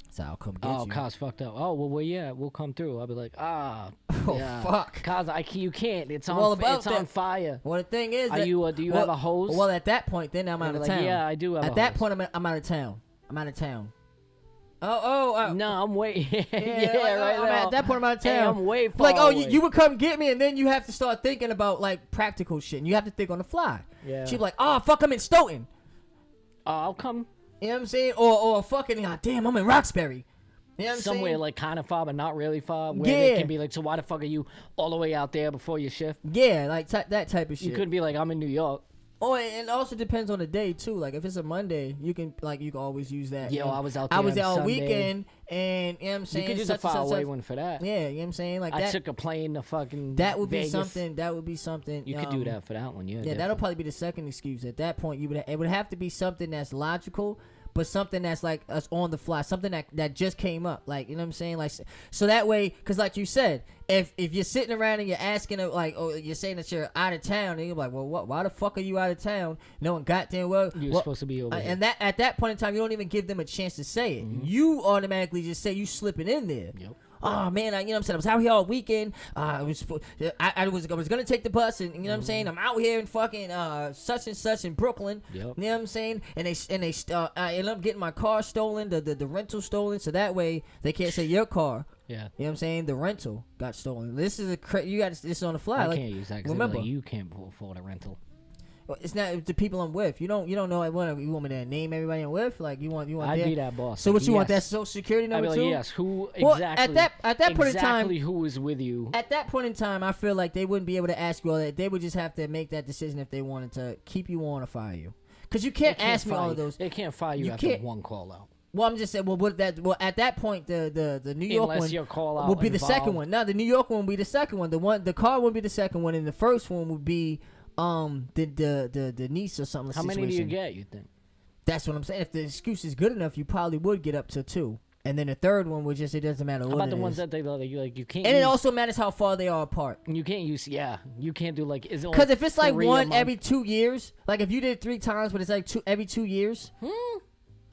So I'll come get you. Oh, car's fucked up. Oh well, yeah, we'll come through. I'll be like, oh yeah. Fuck. Car's, you can't. It's on. It's on fire. Well, the thing is, do you have a hose? Well, at that point, then I'm out of town. Yeah, I do have. At that point, I'm out of town. No, I'm waiting. At that point, I'm out of town. Hey, I'm way far like, oh, away. you would come get me, and then you have to start thinking about, like, practical shit, and you have to think on the fly. Yeah. She'd be like, oh, fuck, I'm in Stoughton. I'll come. You know what I'm saying? Or fucking, damn, I'm in Roxbury. You know what I'm Somewhere saying? like kind of far, but not really far. Where they can be like, so why the fuck are you all the way out there before your shift? Yeah, like that type of shit. You could be like, I'm in New York. Oh, and it also depends on the day too. Like if it's a Monday, you can always use that. Yo, I was out there. I was there all Sunday. weekend, and you know what I'm saying, you could use a far away one for that. Yeah, you know what I'm saying. Like I took a plane to fucking. That would Vegas. be something. That would be something. You could do that for that one. Yeah. Yeah, that'll probably be the second excuse. At that point, it would have to be something that's logical, but something that's like us on the fly, something that just came up, like, you know what I'm saying, like, so that way, because like you said, if you're sitting around and you're asking, like, oh, you're saying that you're out of town, and you're like, well, why the fuck are you out of town? No one goddamn well you're supposed to be over here. And that at that point in time, you don't even give them a chance to say it. You automatically just say you slipping in there. Yep. Oh man, you know what I'm saying, I was out here all weekend. I was gonna take the bus, and you know what I'm saying, I'm out here in fucking such and such in Brooklyn. Yep. You know what I'm saying, and they I end up getting my car stolen, the rental stolen, so that way they can't say your car. Yeah. You know what I'm saying, the rental got stolen. This is you got this on the fly. I like, can't use that because remember, you can't afford a rental. It's not the people I'm with. You don't know. You want me to name everybody I'm with? Like you want. I'd be that boss. So what you want? That social security number I'd be like, too? yes. Who exactly? Well, at that point in time, exactly who is with you? At that point in time, I feel like they wouldn't be able to ask you all that. They would just have to make that decision if they wanted to keep you on or fire you. Because you can't ask me all of those. They can't fire you after one call out. Well, I'm just saying. Well, at that point, the New York Unless one your call out would be the involved. second one. No, the New York one would be the second one. The car would be the second one, and the first one would be the niece or something. How many do you get? You think? That's what I'm saying. If the excuse is good enough, you probably would get up to 2. And then the third one would just, it doesn't matter what it is. How about the ones that they like you can't and use, it also matters how far they are apart. You can't use, you can't do like, is it because if it's like 3 one every 2 years, like if you did it 3 times, but it's like every 2 years.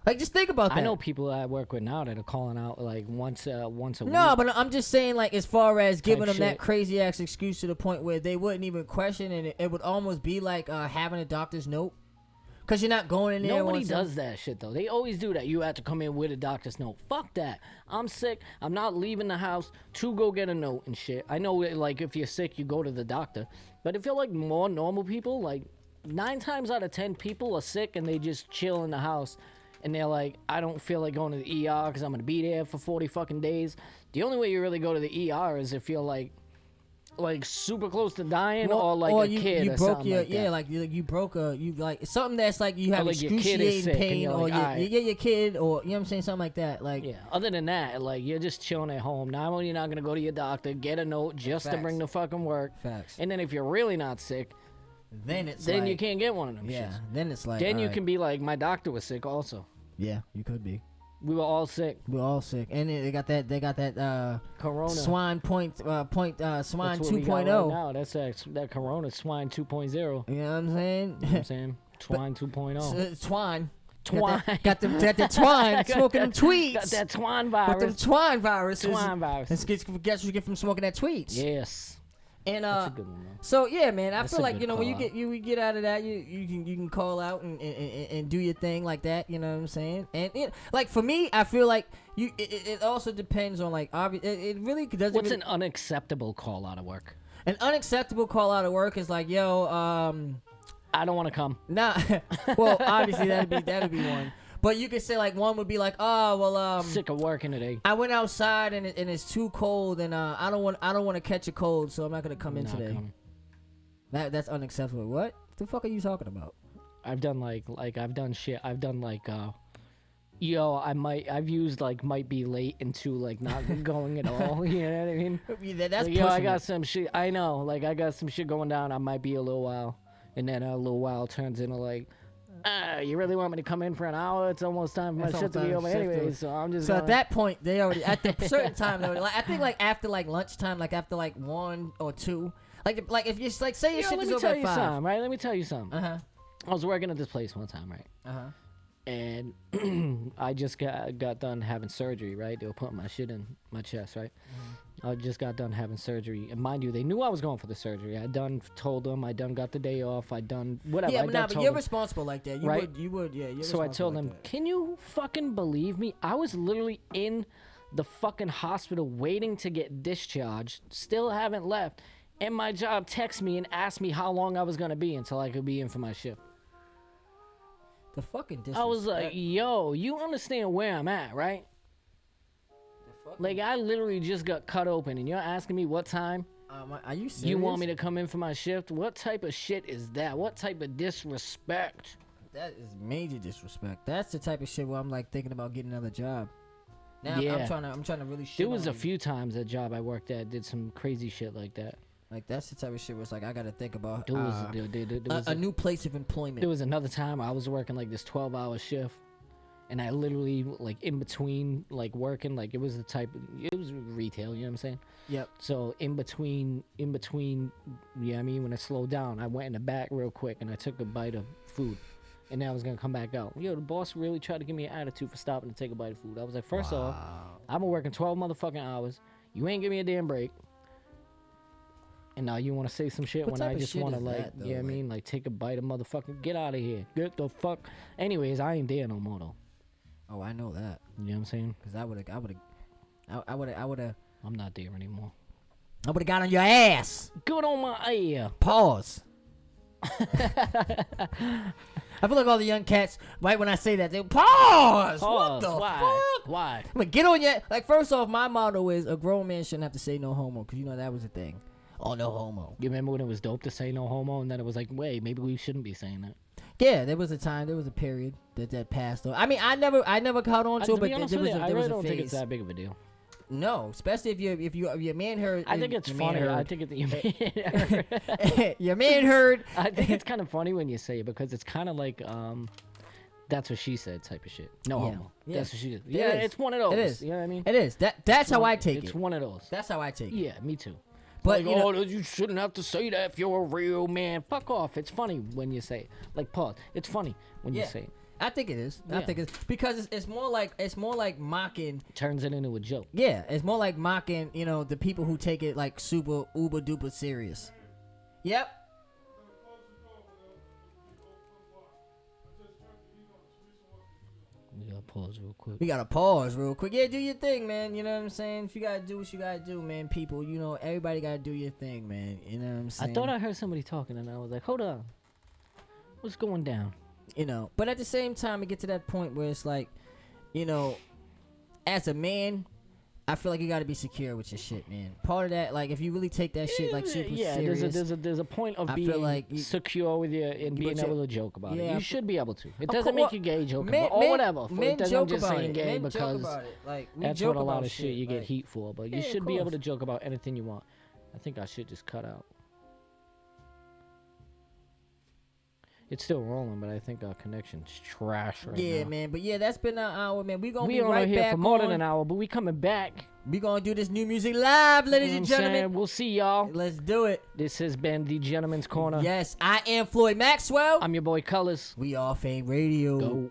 Like, just think about that. I know people that I work with now that are calling out like once a week. No, but I'm just saying, like, as far as giving them shit. that crazy ass excuse to the point where they wouldn't even question, and it would almost be like having a doctor's note, because you're not going in there. Nobody does that shit though. They always do that. You have to come in with a doctor's note. Fuck that. I'm sick. I'm not leaving the house to go get a note and shit. I know, like, if you're sick, you go to the doctor. But if you're like more normal people, like 9 times out of 10 people are sick and they just chill in the house. And they're like, I don't feel like going to the ER because I'm going to be there for 40 fucking days. The only way you really go to the ER is if you're like, like super close to dying, or like a kid, you or broke something your like that. like you broke something that's like you have like excruciating pain, or like, your kid, or you know what I'm saying, something like that. Like other than that, like you're just chilling at home. Not only you're not gonna go to your doctor, get a note just to bring the fucking work. Facts. And then if you're really not sick, then you can't get one of them. Yeah. Shits. Then it's like then you can be like, my doctor was sick also. Yeah, you could be. We were all sick. And they got that Corona swine swine 2.0 right now. That's that Corona swine 2.0. You know what I'm saying? You know what I'm saying? Twine 2.0. Twine. Twine. Got the twine smoking them tweets. Got that twine virus. With them twine viruses. Twine virus. That's what you get from smoking that tweets. Yes. And that's a good one, man. So yeah, man, I feel like, when you get out of that, you can call out and do your thing like that. You know what I'm saying? And like for me, I feel like it also depends on like it really doesn't. What's an unacceptable call out of work? An unacceptable call out of work is like, yo, I don't want to come. Nah. Well, obviously that'd be one. But you could say like one would be like, oh well, sick of working today. I went outside and it's too cold, and I don't want to catch a cold, so I'm not gonna come in today. That's unacceptable. What the fuck are you talking about? I've done like I've done shit. I've done like I've used like might be late into like not going at all. You know what I mean? Yeah, that's like, I got some shit. I know, like I got some shit going down. I might be a little while, and then a little while turns into like. You really want me to come in for an hour? It's almost time for my shit to be over anyway, so I'm just. So at that point, they already at the certain time. They already, like, I think like after like lunchtime, like after like 1 or 2, like if you like say your shit is over at 5. Right? Let me tell you something. I was working at this place one time, right? And I just got done having surgery, right? They were putting my shit in my chest, right? I just got done having surgery, and mind you, they knew I was going for the surgery. I told them, I got the day off, I done whatever. Yeah, but you're responsible like that. You would, yeah. So I told them, can you fucking believe me? I was literally in the fucking hospital waiting to get discharged, still haven't left, and my job texted me and asked me how long I was gonna be until I could be in for my shift. The fucking disrespect. I was like, yo, you understand where I'm at, right? Like, I literally just got cut open, and you're asking me what time? Are you serious? You want me to come in for my shift? What type of shit is that? What type of disrespect? That is major disrespect. That's the type of shit where I'm like thinking about getting another job. Now yeah. I'm trying to really shit. There was a few times that job I worked at did some crazy shit like that. Like, that's the type of shit where it's like, I gotta think about there was a new place of employment. There was another time I was working like this 12-hour shift, and I literally, like, in between, like, working, like, it was retail, you know what I'm saying? Yep. So, in between, you know what I mean, when I slowed down, I went in the back real quick, and I took a bite of food, and then I was gonna come back out. Yo, the boss really tried to give me an attitude for stopping to take a bite of food. I was like, first off, I've been working 12 motherfucking hours, you ain't give me a damn break. And now you want to say some shit when I just want to, like, you know what I mean? Like, take a bite of motherfucking, get out of here. Get the fuck. Anyways, I ain't there no more, though. Oh, I know that. You know what I'm saying? Because I would have. I'm not there anymore. I would have got on your ass. Good on my ear. Pause. I feel like all the young cats, right when I say that, they pause. What the fuck? Why? I'm like, get on your, like, first off, my motto is a grown man shouldn't have to say no homo, because you know that was a thing. Oh, no homo. You remember when it was dope to say no homo, and then it was like, wait, maybe we shouldn't be saying that. Yeah, there was a period that passed. I mean, I never caught on to it, but there was a phase. I really don't think it's that big of a deal. No, especially if your man heard. I think it's funny. I think your man heard. Your man heard. I think it's kind of funny when you say it, because it's kind of like that's what she said type of shit. No homo. Yeah. That's what she did. Yeah, it's one of those. It is. You know what I mean? It is. That's how I take it. It's one of those. That's how I take it. Yeah, me too. But like, you shouldn't have to say that if you're a real man. Fuck off. It's funny when you say it. Like, pause. It's funny when you say it. I think it is. I think it's because it's more like mocking. Turns it into a joke. Yeah, it's more like mocking. The people who take it like super uber duper serious. Yep. We gotta pause real quick. Yeah, do your thing, man. You know what I'm saying? If you gotta do what you gotta do, man, people, everybody gotta do your thing, man. You know what I'm saying? I thought I heard somebody talking, and I was like, hold on. What's going down? But at the same time, it gets to that point where it's like, as a man, I feel like you got to be secure with your shit, man. Part of that, like, if you really take that shit like super serious, there's a point of being like secure with you and being able to joke about it. You should be able to. It doesn't make you gay joking about or whatever. Men I'm just about saying it. gay men because joke about it. Like, that's what a lot of shit you like, get heat for. But you should be able to joke about anything you want. I think our shit just cut out. It's still rolling, but I think our connection's trash right now. Yeah, man. But yeah, that's been an hour, man. We be right back here for more than an hour, but we coming back. We gonna do this new music live, ladies and gentlemen. We'll see y'all. Let's do it. This has been the Gentleman's Corner. Yes, I am Floyd Maxwell. I'm your boy Colors. We are Fame Radio. Go.